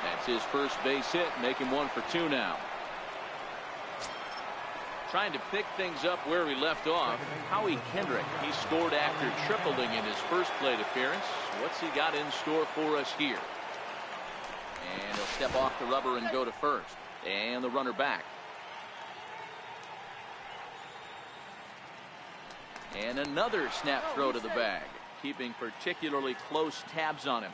That's his first base hit. Make him 1 for 2 now. Trying to pick things up where he left off. Howie Kendrick. He scored after tripling in his first plate appearance. What's he got in store for us here? And he'll step off the rubber and go to first. And the runner back. And another snap throw to the bag. Keeping particularly close tabs on him.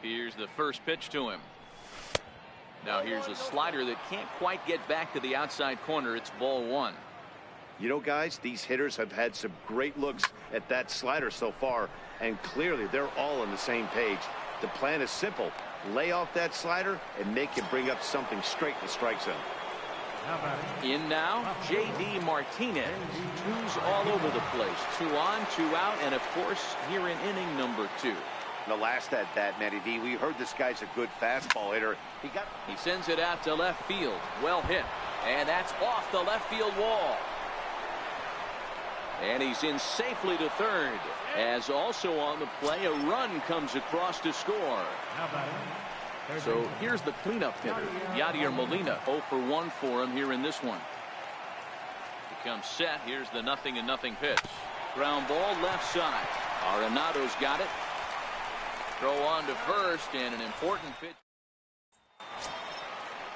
Here's the first pitch to him. Now here's a slider that can't quite get back to the outside corner. It's ball one. You know, guys, these hitters have had some great looks at that slider so far, and clearly they're all on the same page. The plan is simple. Lay off that slider and make him bring up something straight in the strike zone. In now, J.D. Martinez. Twos all over the place. 2 on, 2 out, and of course, here in inning number 2. The last at bat, Matty V, we heard this guy's a good fastball hitter. He sends it out to left field. Well hit. And that's off the left field wall. And he's in safely to third. As also on the play, a run comes across to score. So here's the cleanup hitter, Yadier Molina. 0 for 1 for him here in this one. He comes set. Here's the 0-0 pitch. Ground ball left side. Arenado's got it. Throw on to first, and an important pitch.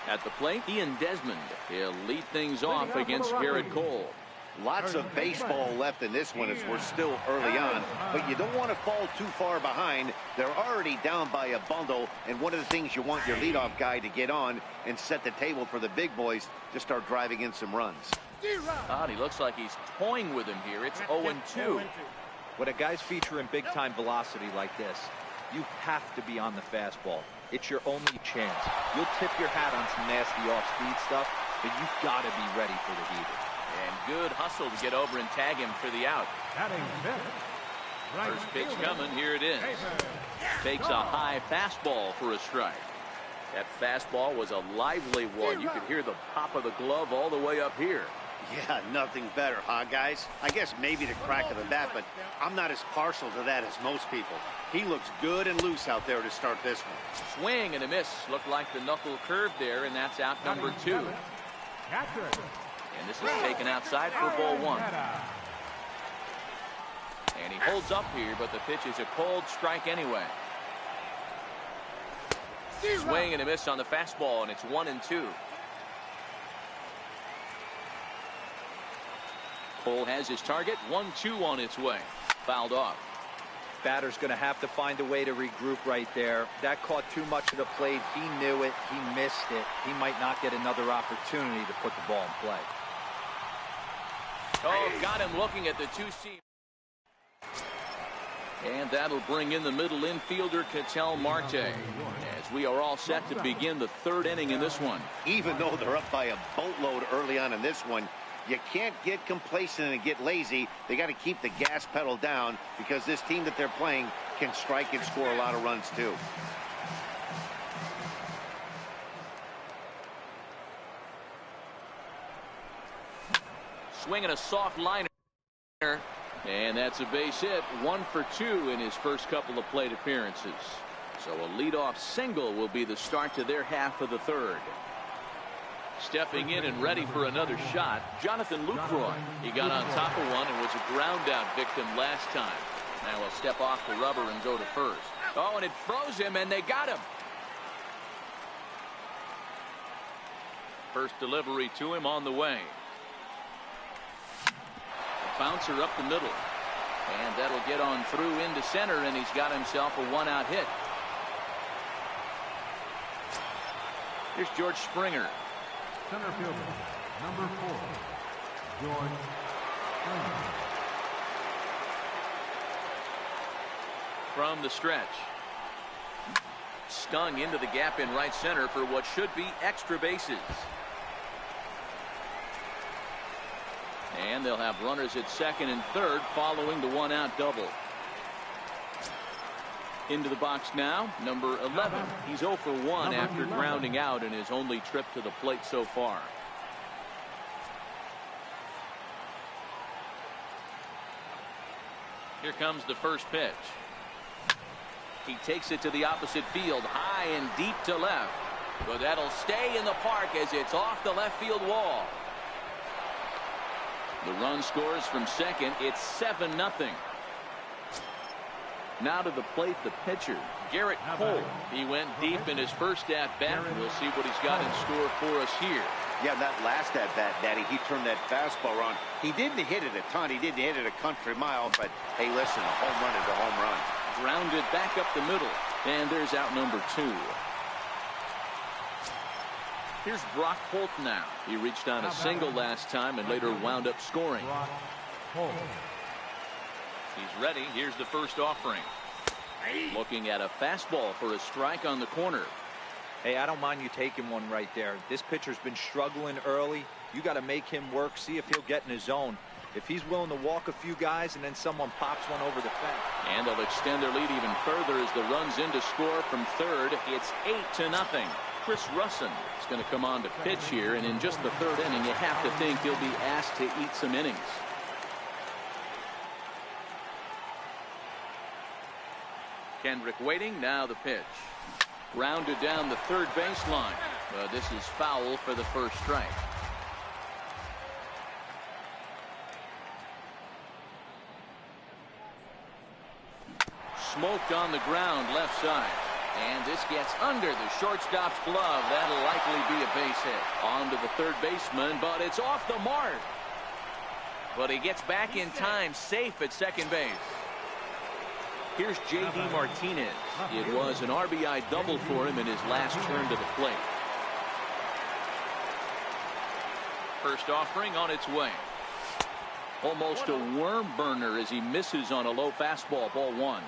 At the plate, Ian Desmond. He'll lead things off against Garrett Cole. Lots of baseball left in this one as we're still early on, but you don't want to fall too far behind. They're already down by a bundle, and one of the things you want your leadoff guy to get on and set the table for the big boys to start driving in some runs. He looks like he's toying with him here. It's 0-2. When a guy's featuring big-time velocity like this, you have to be on the fastball. It's your only chance. You'll tip your hat on some nasty off-speed stuff, but you've got to be ready for the heater. And good hustle to get over and tag him for the out. First pitch coming. Here it is. Takes a high fastball for a strike. That fastball was a lively one. You could hear the pop of the glove all the way up here. Yeah, nothing better, huh, guys? I guess maybe the crack of the bat, but I'm not as partial to that as most people. He looks good and loose out there to start this one. Swing and a miss. Looked like the knuckle curve there, and that's out number 2. And this is taken outside for ball 1. And he holds up here, but the pitch is a cold strike anyway. Swing and a miss on the fastball, and it's 1-2. Cole has his target. 1-2 on its way. Fouled off. Batter's going to have to find a way to regroup right there. That caught too much of the plate. He knew it. He missed it. He might not get another opportunity to put the ball in play. Oh, got him looking at the 2-seam. And that'll bring in the middle infielder, Ketel Marte, as we are all set to begin the 3rd inning in this one. Even though they're up by a boatload early on in this one, you can't get complacent and get lazy. They got to keep the gas pedal down because this team that they're playing can strike and score a lot of runs too. Swinging a soft liner. And that's a base hit. 1 for 2 in his first couple of plate appearances. So a leadoff single will be the start to their half of the 3rd. Stepping in and ready for another shot, Jonathan Lucroy. He got on top of one and was a ground out victim last time. Now he'll step off the rubber and go to first. Oh, and it froze him, and they got him. First delivery to him on the way. A bouncer up the middle. And that'll get on through into center, and he's got himself a 1-out hit. Here's George Springer. Center fielder, number 4, George Springer. From the stretch. Stung into the gap in right center for what should be extra bases. And they'll have runners at second and third following the 1-out double. Into the box now, number 11. He's 0 for 1 after grounding out in his only trip to the plate so far. Here comes the first pitch. He takes it to the opposite field, high and deep to left. But that'll stay in the park as it's off the left field wall. The run scores from second. It's 7-0. Now to the plate, the pitcher, Garrett Cole. He went deep in his first at-bat. We'll see what he's got in store for us here. Yeah, that last at-bat, Daddy, he turned that fastball around. He didn't hit it a ton. He didn't hit it a country mile, but, hey, listen, a home run is a home run. Grounded back up the middle, and there's out number 2. Here's Brock Holt now. He reached on a single last time and later wound up scoring. He's ready. Here's the first offering. Looking at a fastball for a strike on the corner. Hey, I don't mind you taking one right there. This pitcher's been struggling early. You got to make him work, see if he'll get in his zone. If he's willing to walk a few guys and then someone pops one over the fence. And they'll extend their lead even further as the run's in to score from third. It's 8-0. Chris Russin is going to come on to pitch here, and in just the third inning, you have to think he'll be asked to eat some innings. Kendrick waiting. Now the pitch. Grounded down the third baseline. This is foul for the first strike. Smoked on the ground left side. And this gets under the shortstop's glove. That'll likely be a base hit. On to the third baseman, but it's off the mark. But he gets back in time, safe at second base. Here's J.D. Martinez. It was an RBI double for him in his last turn to the plate. First offering on its way. Almost a worm burner as he misses on a low fastball, ball one.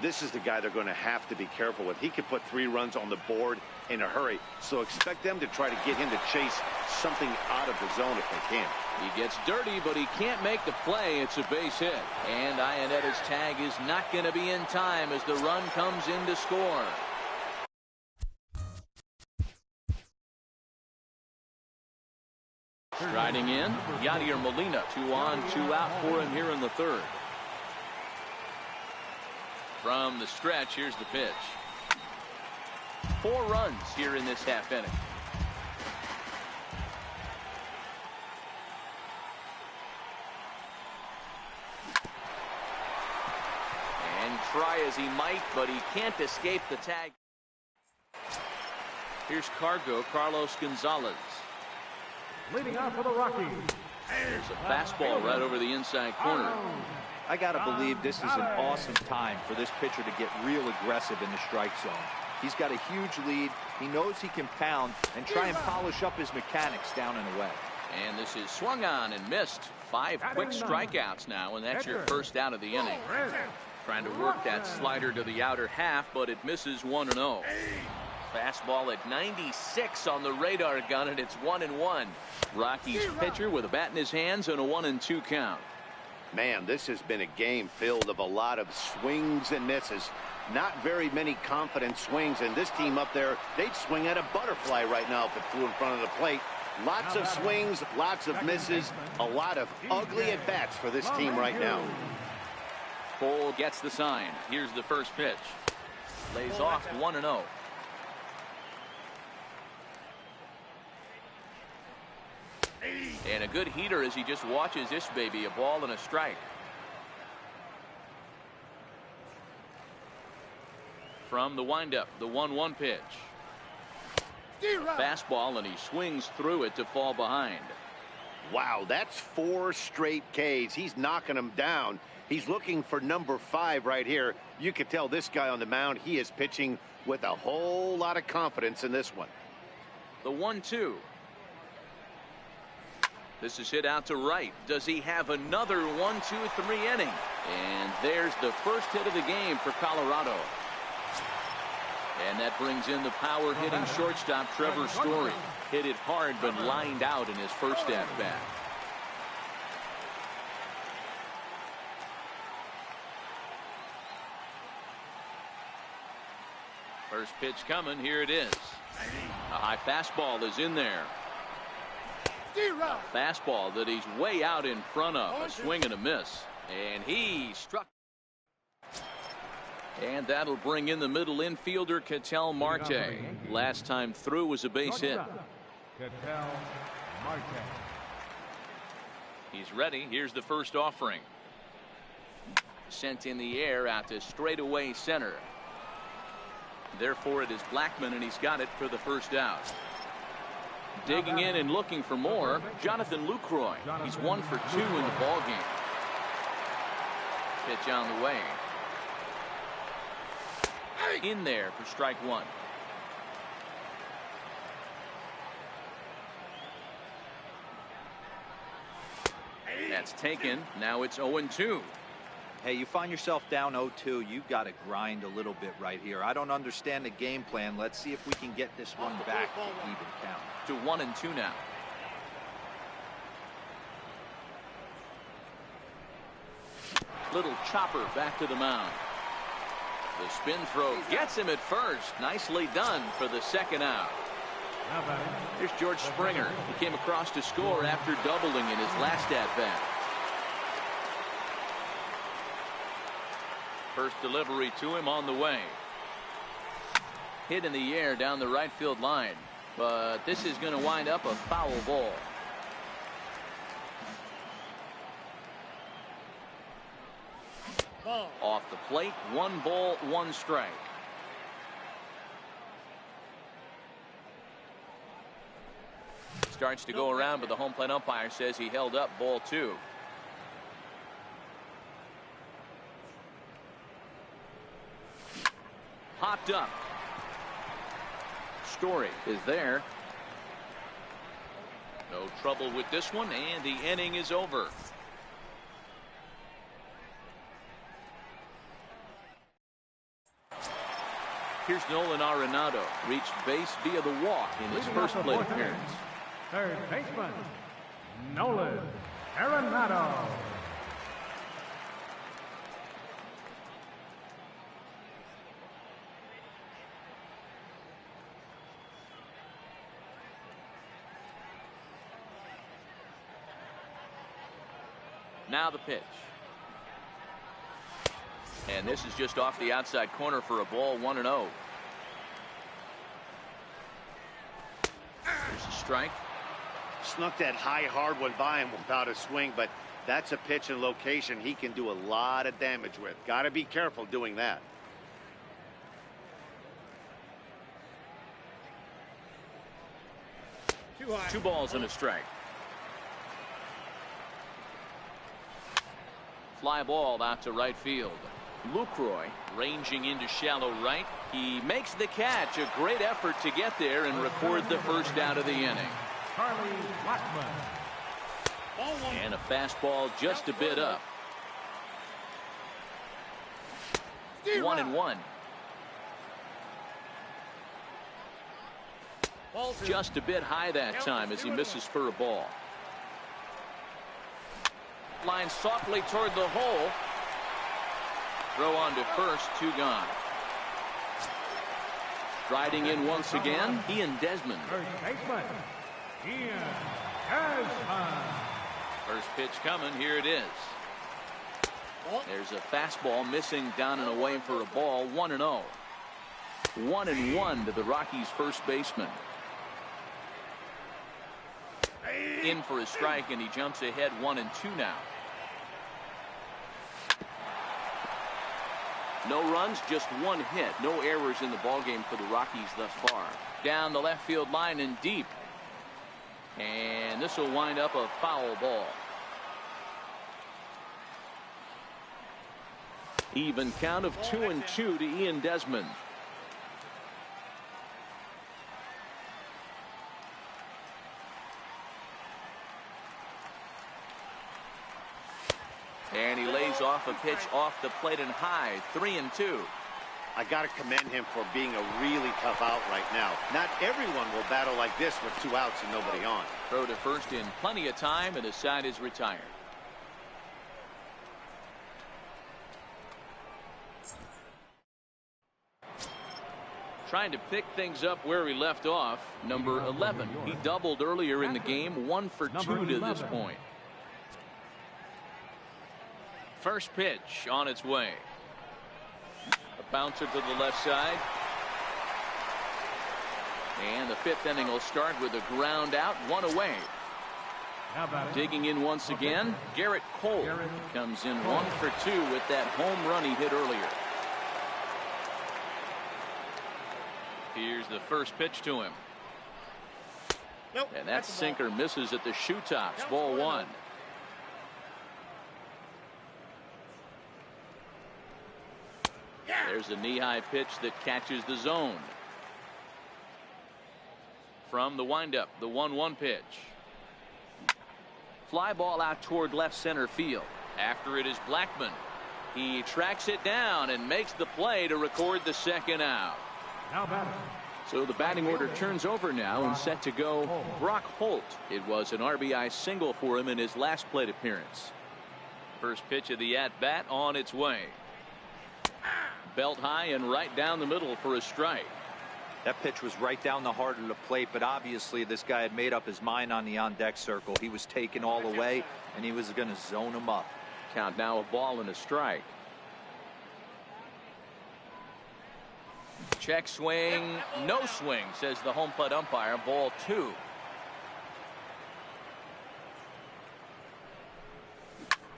This is the guy they're going to have to be careful with. He could put 3 runs on the board in a hurry, so expect them to try to get him to chase something out of the zone if they can. He gets dirty, but he can't make the play. It's a base hit. And Ionetta's tag is not going to be in time as the run comes in to score. Striding in, Yadier Molina. 2 on, 2 out for him here in the third. From the stretch, here's the pitch. 4 runs here in this half inning. And try as he might, but he can't escape the tag. Here's Carlos Gonzalez. Leading off for the Rockies. There's a fastball right over the inside corner. I got to believe this is an awesome time for this pitcher to get real aggressive in the strike zone. He's got a huge lead. He knows he can pound and try and polish up his mechanics down and away. And this is swung on and missed. 5 quick strikeouts now, and that's your first out of the inning. Trying to work that slider to the outer half, but it misses 1-0. Fastball at 96 on the radar gun, and it's 1-1. Rockies pitcher with a bat in his hands and a 1-2 count. Man, this has been a game filled of a lot of swings and misses. Not very many confident swings, and this team up there, they'd swing at a butterfly right now if it flew in front of the plate. Lots of swings, lots of misses, a lot of ugly at-bats for this team right now. Cole gets the sign. Here's the first pitch. Lays off 1-0. And a good heater as he just watches this baby, a ball and a strike. From the windup, the 1-1 pitch. Fastball, and he swings through it to fall behind. Wow, that's 4 straight Ks. He's knocking them down. He's looking for number 5 right here. You can tell this guy on the mound, he is pitching with a whole lot of confidence in this one. The 1-2. This is hit out to right. Does he have another 1-2-3 inning? And there's the first hit of the game for Colorado. And that brings in the power-hitting shortstop Trevor Story. Hit it hard, but lined out in his first at-bat. First pitch coming. Here it is. A high fastball is in there. A fastball that he's way out in front of. A swing and a miss. And he struck. And that'll bring in the middle infielder, Ketel Marte. Last time through was a base hit. Ketel Marte. He's ready. Here's the first offering. Sent in the air out to straightaway center. Therefore, it is Blackmon, and he's got it for the first out. Digging in and looking for more, Jonathan Lucroy. He's 1 for 2 in the ballgame. Pitch on the way. In there for strike 1. That's taken. Now it's 0-2. Hey, you find yourself down 0-2, you've got to grind a little bit right here. I don't understand the game plan. Let's see if we can get this one back to even count. To 1-2 now. Little chopper back to the mound. The spin throw gets him at first. Nicely done for the second out. Here's George Springer. He came across to score after doubling in his last at-bat. First delivery to him on the way. Hit in the air down the right field line. But this is going to wind up a foul ball. Off the plate, 1 ball, 1 strike. Starts to go around, but the home plate umpire says he held up ball 2. Popped up. Story is there. No trouble with this one, and the inning is over. Here's Nolan Arenado. Reached base via the walk in his first plate appearance. Third baseman, Nolan Arenado. Now the pitch. And this is just off the outside corner for a ball, 1-0. There's a strike. Snuck that high hard one by him without a swing, but that's a pitch and location he can do a lot of damage with. Got to be careful doing that. Too high. 2 balls and a strike. Fly ball out to right field. Lucroy ranging into shallow right. He makes the catch. A great effort to get there and record the first out of the inning. Charlie Blackmon. And a fastball just a bit up. 1-1. Just a bit high that time as he misses for a ball. Line softly toward the hole. Throw on to first, 2 gone. Riding in once again, Ian Desmond. First baseman, Ian Desmond. First pitch coming, here it is. There's a fastball missing down and away for a ball, 1-0. 1-1 to the Rockies' first baseman. In for a strike, and he jumps ahead 1-2 now. No runs, just 1 hit. No errors in the ballgame for the Rockies thus far. Down the left field line and deep. And this will wind up a foul ball. Even count of 2-2 to Ian Desmond. And he lays off a pitch off the plate and high. 3-2. I got to commend him for being a really tough out right now. Not everyone will battle like this with 2 outs and nobody on. Throw to first in plenty of time, and his side is retired. Trying to pick things up where he left off. Number 11. He doubled earlier in the game. 1 for 2 to this point. First pitch on its way. A bouncer to the left side. And the 5th inning will start with a ground out, 1 away. Digging in once again, Garrett Cole comes in 1 for 2 with that home run he hit earlier. Here's the first pitch to him. And that sinker misses at the shoe tops, ball 1. There's a knee-high pitch that catches the zone. From the windup, the 1-1 pitch. Fly ball out toward left center field. After it is Blackman. He tracks it down and makes the play to record the second out. Now batting. So the batting order turns over now and set to go Brock Holt. It was an RBI single for him in his last plate appearance. First pitch of the at-bat on its way. Belt high and right down the middle for a strike. That pitch was right down the heart of the plate, but obviously this guy had made up his mind on the on-deck circle. He was taken all the way, and he was going to zone him up. Count now a ball and a strike. Check swing, no swing, says the home plate umpire. Ball 2.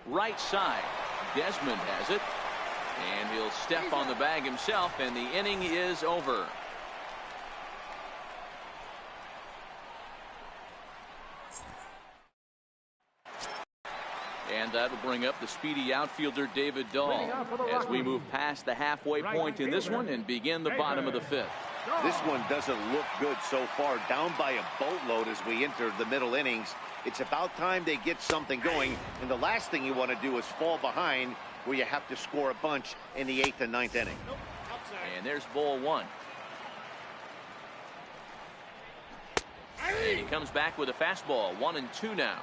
Right side. Desmond has it. And he'll step on the bag himself, and the inning is over. And that'll bring up the speedy outfielder David Dahl as we move past the halfway point in this one and begin the bottom of the 5th. This one doesn't look good so far. Down by a boatload as we enter the middle innings. It's about time they get something going, and the last thing you want to do is fall behind where you have to score a bunch in the 8th and 9th inning. And there's ball 1. And he comes back with a fastball. 1-2 now.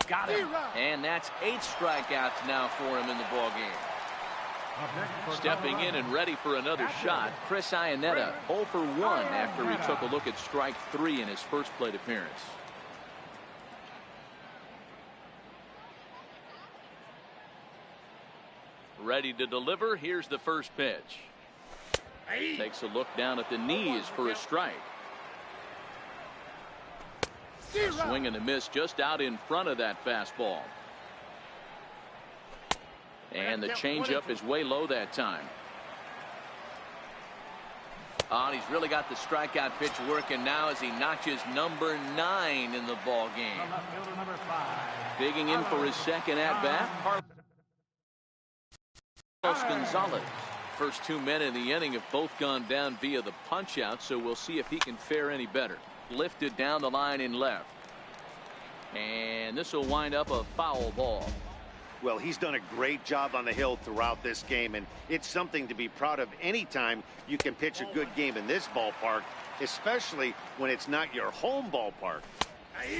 Got him. And that's 8 strikeouts now for him in the ball game. Stepping in and ready for another shot, Chris Iannetta 0 for 1 after he took a look at strike 3 in his first plate appearance. Ready to deliver. Here's the first pitch. Takes a look down at the knees for a strike. A swing and a miss just out in front of that fastball. And the changeup is way low that time. Oh, he's really got the strikeout pitch working now as he notches number 9 in the ball game. Digging in for his second at bat, Carlos Gonzalez. First 2 men in the inning have both gone down via the punch out, so we'll see if he can fare any better. Lifted down the line in left. And this will wind up a foul ball. Well, he's done a great job on the hill throughout this game, and it's something to be proud of anytime you can pitch a good game in this ballpark, especially when it's not your home ballpark.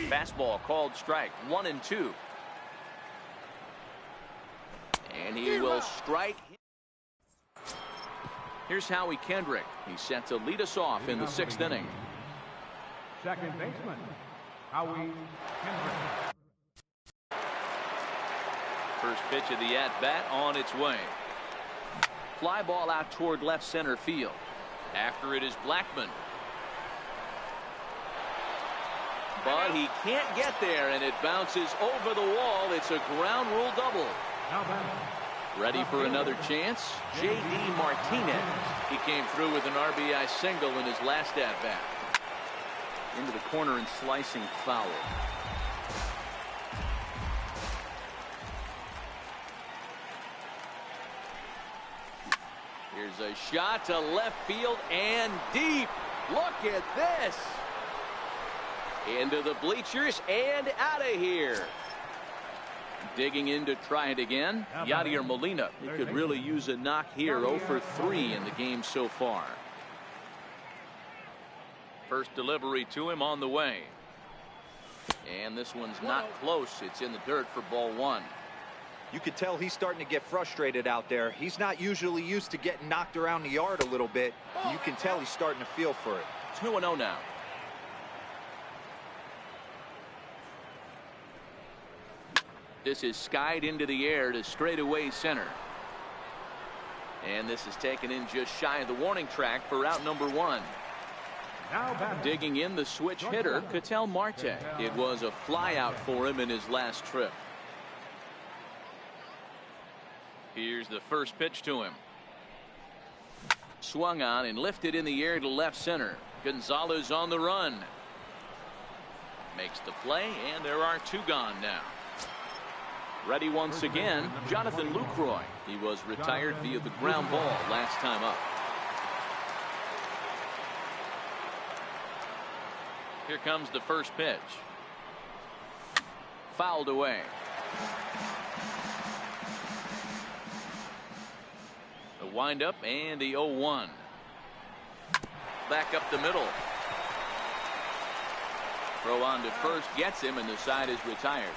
Fastball called strike. 1-2. And he will strike. Here's Howie Kendrick. He's set to lead us off in the 6th inning. Second baseman, Howie Kendrick. First pitch of the at-bat on its way. Fly ball out toward left center field. After it is Blackman. But he can't get there, and it bounces over the wall. It's a ground rule double. Ready for another chance? J.D. Martinez. He came through with an RBI single in his last at-bat. Into the corner and slicing foul. Here's a shot to left field and deep. Look at this. Into the bleachers and out of here. Digging in to try it again, Yadier Molina. He could really use a knock here. 0 for 3 in the game so far. First delivery to him on the way. And this one's not close. It's in the dirt for ball 1. You could tell he's starting to get frustrated out there. He's not usually used to getting knocked around the yard a little bit. You can tell he's starting to feel for it. 2-0 now. This is skied into the air to straightaway center. And this is taken in just shy of the warning track for out number 1. Digging in the switch hitter, Ketel Marte. It was a fly out for him in his last trip. Here's the first pitch to him. Swung on and lifted in the air to left center. Gonzalez on the run. Makes the play, and there are 2 gone now. Ready once again, Jonathan Lucroy. He was retired via the ground ball last time up. Here comes the first pitch. fouled away. The windup and the 0-1. Back up the middle. Throw on to first gets him, and the side is retired.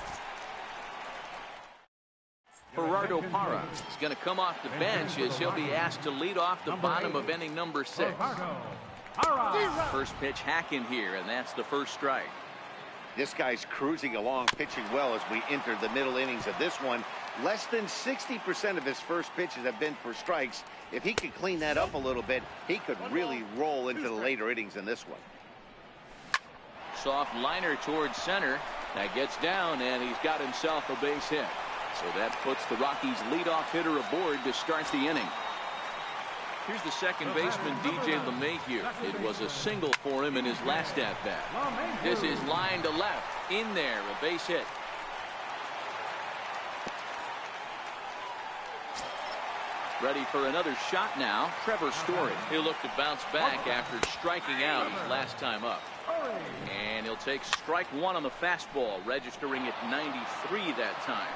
Gerardo Parra is going to come off the bench as he'll be asked to lead off the bottom of inning number 6. First pitch hack in here, and that's the first strike. This guy's cruising along, pitching well as we enter the middle innings of this one. Less than 60% of his first pitches have been for strikes. If he could clean that up a little bit, he could really roll into the later innings in this one. Soft liner towards center. That gets down, and he's got himself a base hit. So that puts the Rockies' leadoff hitter aboard to start the inning. Here's the second baseman, DJ LeMahieu. It was a single for him in his last at-bat. This is line to left. In there, a base hit. Ready for another shot now, Trevor Story. He'll look to bounce back after striking out his last time up. And he'll take strike one on the fastball, registering at 93 that time.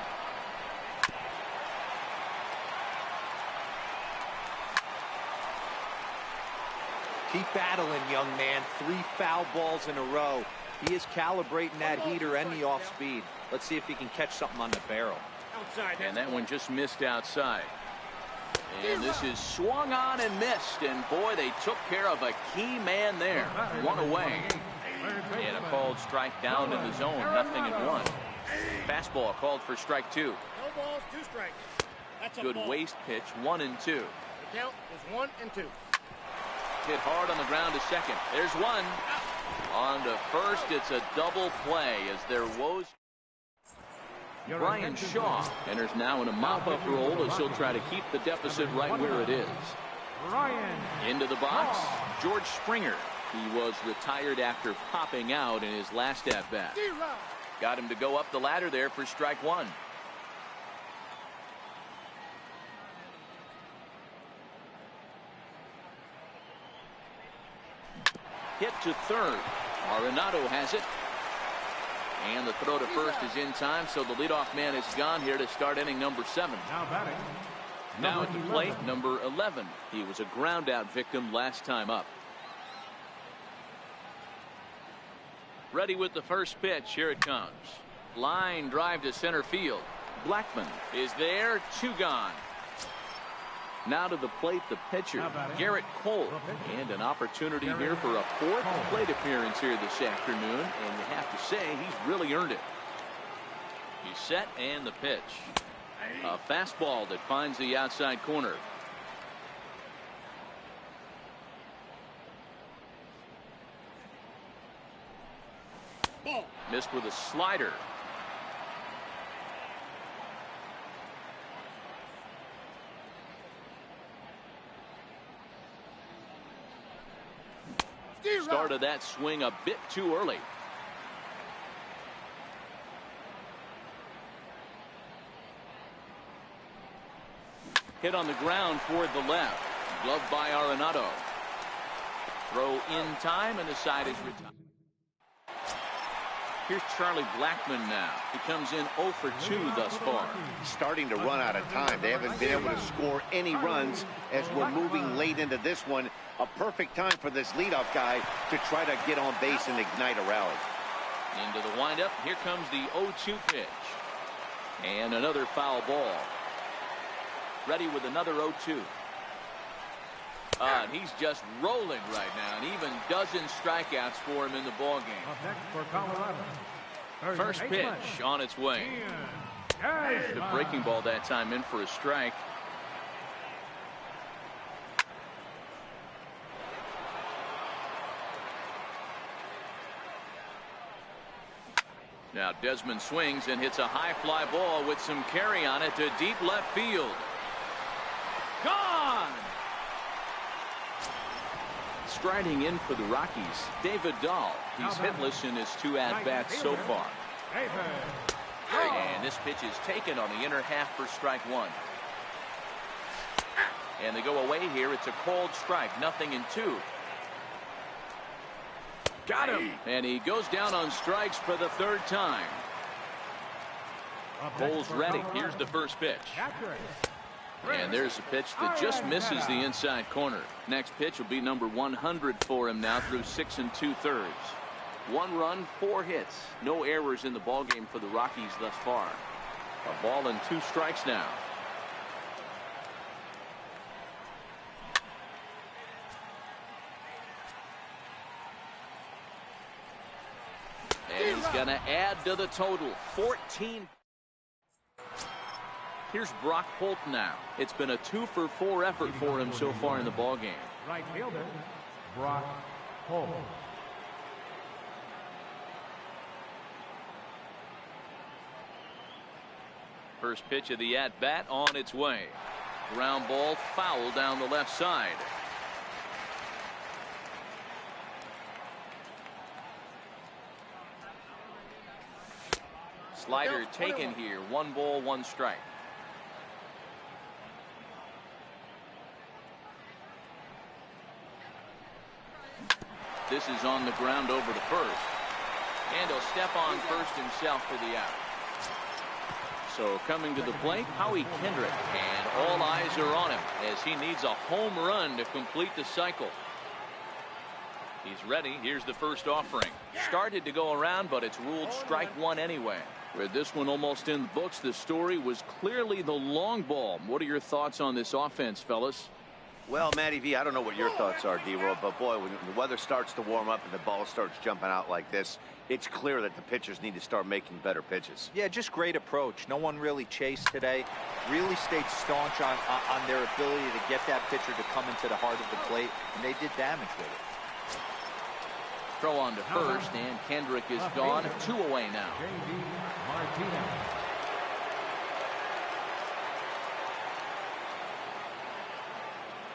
Keep battling, young man. 3 foul balls in a row. He is calibrating that heater and the off speed. Let's see if he can catch something on the barrel. And that one just missed outside. And this is swung on and missed. And boy, they took care of a key man there. One away. And a called strike down in the zone. 0-1. Fastball called for strike 2. No balls, 2 strikes. That's a good ball. waste pitch. 1-2. The count is 1-2. Hit hard on the ground to second. There's one. On to first. It's a double play as their woes. Brian Shaw enters now in a mop-up role as he'll try to keep the deficit right where it is. Into the box, George Springer. He was retired after popping out in his last at-bat. Got him to go up the ladder there for strike 1. Hit to third. Arenado has it. And the throw to first is in time, so the leadoff man is gone here to start inning number 7. Now at the plate, number 11. He was a ground-out victim last time up. Ready with the first pitch. Here it comes. Line drive to center field. Blackman is there. 2 gone. Now to the plate, the pitcher, Garrett Cole. And an opportunity here for a 4th plate appearance here this afternoon. And you have to say, he's really earned it. He's set, and the pitch. A fastball that finds the outside corner. Ball. Missed with a slider. Started that swing a bit too early. Hit on the ground toward the left. Gloved by Arenado. Throw in time, and the side is retired. Here's Charlie Blackman now. He comes in 0 for 2 thus far. Starting to run out of time. They haven't been able to score any runs as we're moving late into this one. A perfect time for this leadoff guy to try to get on base and ignite a rally. Into the windup. Here comes the 0-2 pitch. And another foul ball. Ready with another 0-2. And he's just rolling right now, and even dozen strikeouts for him in the ball game. First pitch on its way. The breaking ball that time in for a strike. Now Desmond swings and hits a high fly ball with some carry on it to deep left field. Gone! Striding in for the Rockies, David Dahl. He's hitless in his 2 at-bats so far. And this pitch is taken on the inner half for strike 1. And they go away here. It's a called strike. 0-2. Got him. And he goes down on strikes for the 3rd time. Cole's ready. Here's the first pitch. And there's a pitch that just misses the inside corner. Next pitch will be number 100 for him now through 6 2/3. 1 run, 4 hits. No errors in the ballgame for the Rockies thus far. A ball and 2 strikes now. And he's going to add to the total. 14. Here's Brock Holt now. It's been a 2-for-4 effort for him so far in the ballgame. Right fielder, Brock Holt. First pitch of the at-bat on its way. Ground ball foul down the left side. Slider taken here. 1 ball, 1 strike. This is on the ground over to first. And he'll step on first himself for the out. So coming to the plate, Howie Kendrick. And all eyes are on him as he needs a home run to complete the cycle. He's ready. Here's the first offering. Started to go around, but it's ruled strike 1 anyway. With this one almost in the books, the story was clearly the long ball. What are your thoughts on this offense, fellas? Well, Matty V, I don't know what your thoughts are, D-Roll, but boy, when the weather starts to warm up and the ball starts jumping out like this, it's clear that the pitchers need to start making better pitches. Yeah, just great approach. No one really chased today. Really stayed staunch on their ability to get that pitcher to come into the heart of the plate, and they did damage with it. Throw on to first, and Kendrick is gone. 2 away now.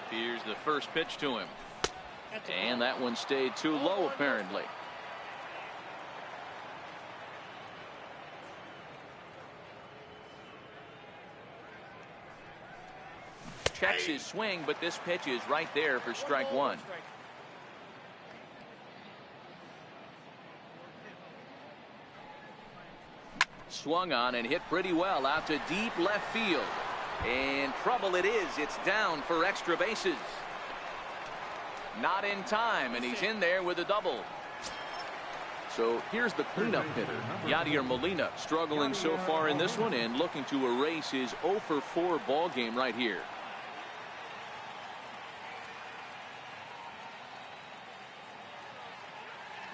Here's the first pitch to him. And that one stayed too low, apparently. Checks his swing, but this pitch is right there for strike 1. Swung on and hit pretty well out to deep left field. And trouble it is. It's down for extra bases. Not in time, and he's in there with a double. So here's the cleanup hitter, Yadier Molina, struggling so far in this one and looking to erase his 0-for-4 ball game right here.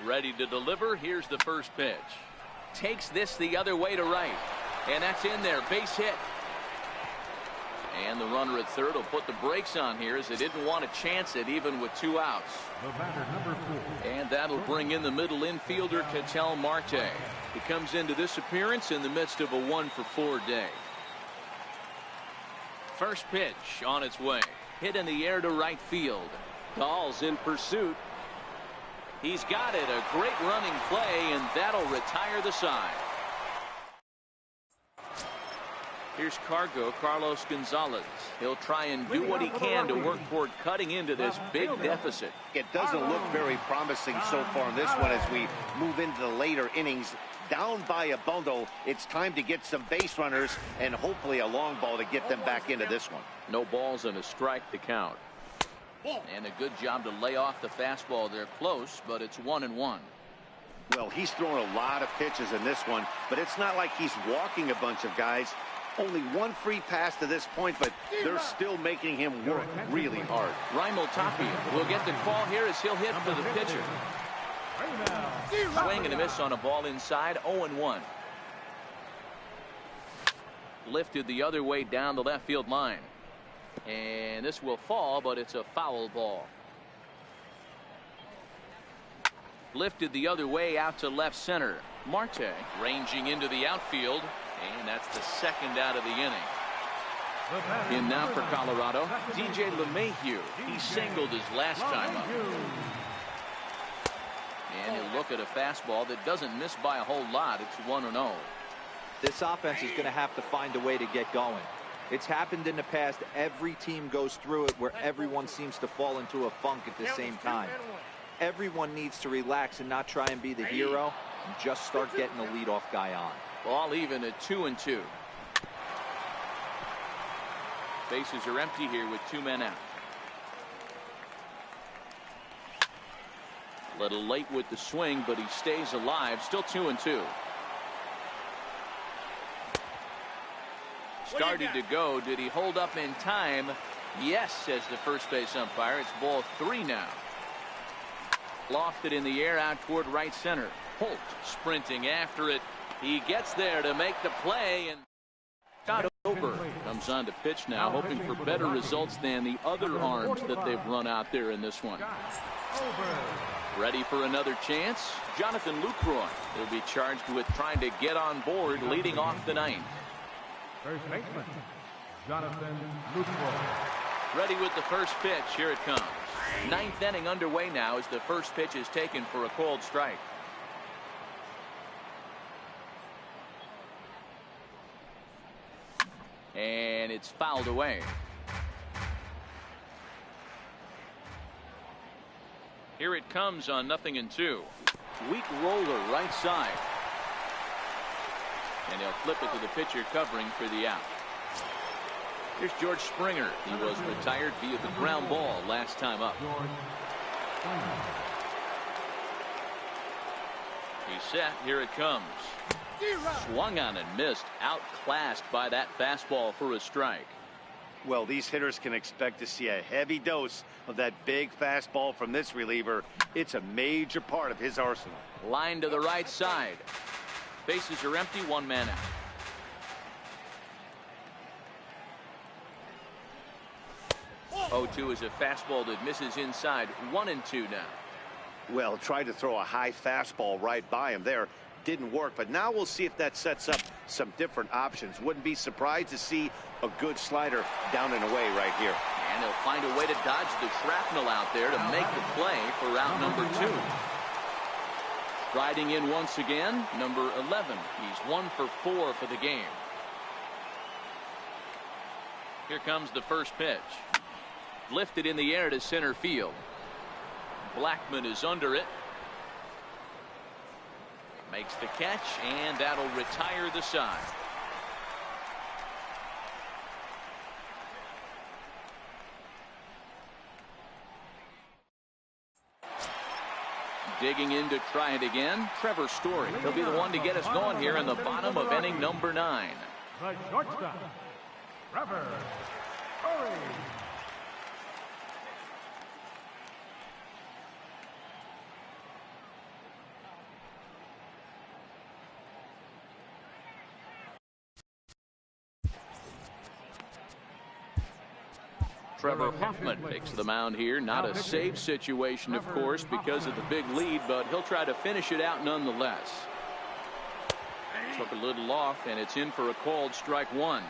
Ready to deliver. Here's the first pitch. Takes this the other way to right. And that's in there. Base hit. And the runner at third will put the brakes on here as they didn't want to chance it even with 2 outs. The batter, number 4. And that'll bring in the middle infielder, Ketel Marte. He comes into this appearance in the midst of a 1-for-4 day. First pitch on its way. Hit in the air to right field. Dahl's in pursuit. He's got it. A great running play, and that'll retire the side. Here's Carlos Gonzalez. He'll try and do what he can to work toward cutting into this big deficit. It doesn't look very promising so far in this one as we move into the later innings. Down by a bundle, it's time to get some base runners and hopefully a long ball to get them back into this one. No balls and a strike to count. And a good job to lay off the fastball. They're close, but it's 1-1. Well, he's thrown a lot of pitches in this one, but it's not like he's walking a bunch of guys. Only 1 free pass to this point, but they're still making him work really hard. Raimel Tapia will get the call here as he'll hit for the pitcher. Swing and a miss on a ball inside. 0-1. Lifted the other way down the left field line. And this will fall, but it's a foul ball. Lifted the other way out to left center. Marte ranging into the outfield. And that's the second out of the inning. In now for Colorado, DJ LeMahieu. He singled his last time up. And he'll look at a fastball that doesn't miss by a whole lot. It's 1-0. This offense is going to have to find a way to get going. It's happened in the past. Every team goes through it where everyone seems to fall into a funk at the same time. Everyone needs to relax and not try and be the hero and just start getting the leadoff guy on. Ball even at 2-2. Bases are empty here with 2 men out. A little late with the swing, but he stays alive. Still 2-2. Started to go. Did he hold up in time? Yes, says the first base umpire. It's ball 3 now. Lofted in the air out toward right center. Holt sprinting after it. He gets there to make the play, and got over. Comes on to pitch now, hoping for better results than the other arms that they've run out there in this one. Ready for another chance? Jonathan Lucroy. He'll be charged with trying to get on board leading off the ninth. First baseman, Jonathan Lucroy. Ready with the first pitch. Here it comes. Ninth inning underway now as the first pitch is taken for a called strike. And it's fouled away. Here it comes on 0-2. Weak roller right side. And he'll flip it to the pitcher covering for the out. Here's George Springer. He was retired via the ground ball last time up. He's set. Here it comes. Swung on and missed. Outclassed by that fastball for a strike. Well, these hitters can expect to see a heavy dose of that big fastball from this reliever. It's a major part of his arsenal. Line to the right side. Bases are empty. 1 man out. Oh, 2 is a fastball that misses inside. 1-2 now. Well, tried to throw a high fastball right by him there. Didn't work, but now we'll see if that sets up some different options. Wouldn't be surprised to see a good slider down and away right here. And he'll find a way to dodge the shrapnel out there to make the play for out number 2. Riding in once again, number 11. He's 1 for 4 for the game. Here comes the first pitch. Lifted in the air to center field. Blackman is under it. Makes the catch, and that'll retire the side. Digging in to try it again, Trevor Story. He'll be the one to get us going here in the bottom of inning number 9. The shortstop, Trevor Story. Trevor Hoffman takes the mound here. Not a save situation, of course, because of the big lead, but he'll try to finish it out nonetheless. Took a little off, and it's in for a called strike 1.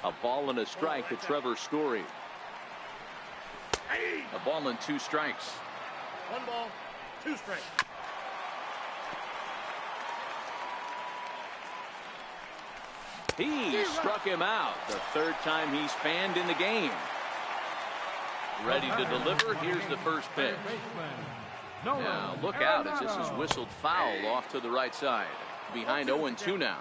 A ball and a strike to Trevor Story. A ball and 2 strikes. 1 ball, 2 strikes. He struck him out. The 3rd time he's fanned in the game. Ready to deliver. Here's the first pitch. Now look out as this is whistled foul off to the right side. Behind 0-2 now.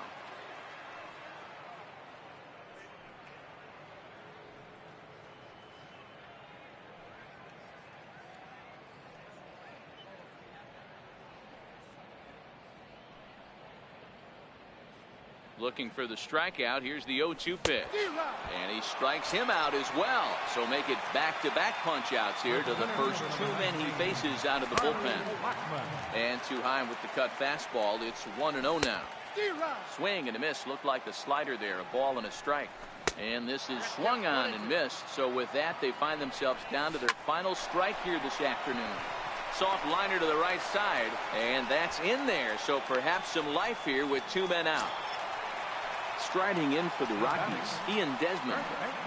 Looking for the strikeout. Here's the 0-2 pitch. And he strikes him out as well. So make it back-to-back punch-outs here to the first 2 men he faces out of the bullpen. And too high with the cut fastball. It's 1-0 now. Swing and a miss. Looked like the slider there. A ball and a strike. And this is swung on and missed. So with that, they find themselves down to their final strike here this afternoon. Soft liner to the right side. And that's in there. So perhaps some life here with 2 men out. Striding in for the Rockies, Ian Desmond.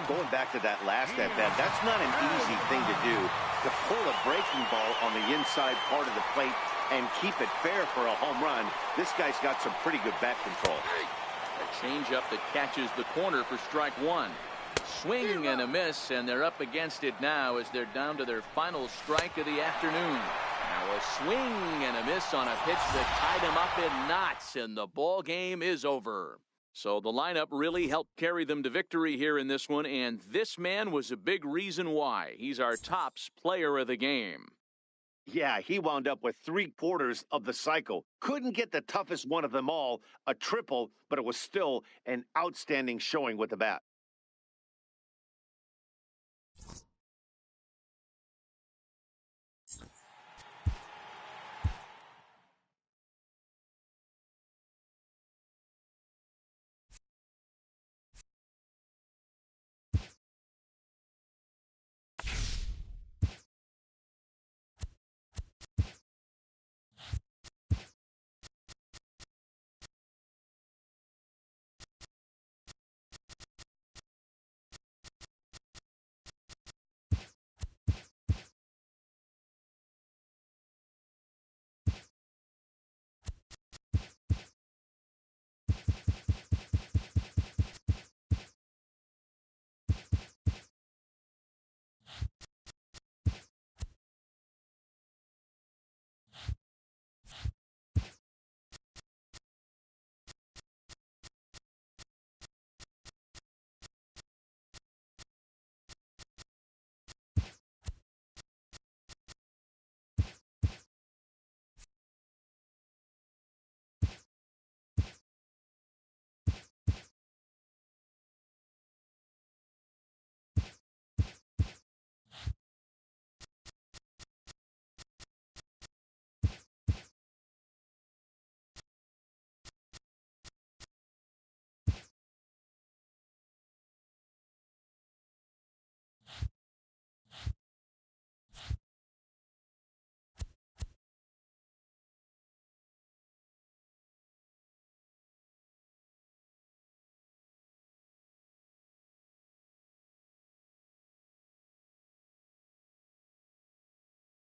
Going back to that last at-bat, that's not an easy thing to do. To pull a breaking ball on the inside part of the plate and keep it fair for a home run. This guy's got some pretty good bat control. A changeup that catches the corner for strike 1. Swing and a miss, and they're up against it now as they're down to their final strike of the afternoon. Now Now a swing and a miss on a pitch that tied him up in knots, and the ball game is over. So the lineup really helped carry them to victory here in this one, and this man was a big reason why. He's our tops player of the game. Yeah, he wound up with 3/4 of the cycle. Couldn't get the toughest one of them all, a triple, but it was still an outstanding showing with the bat.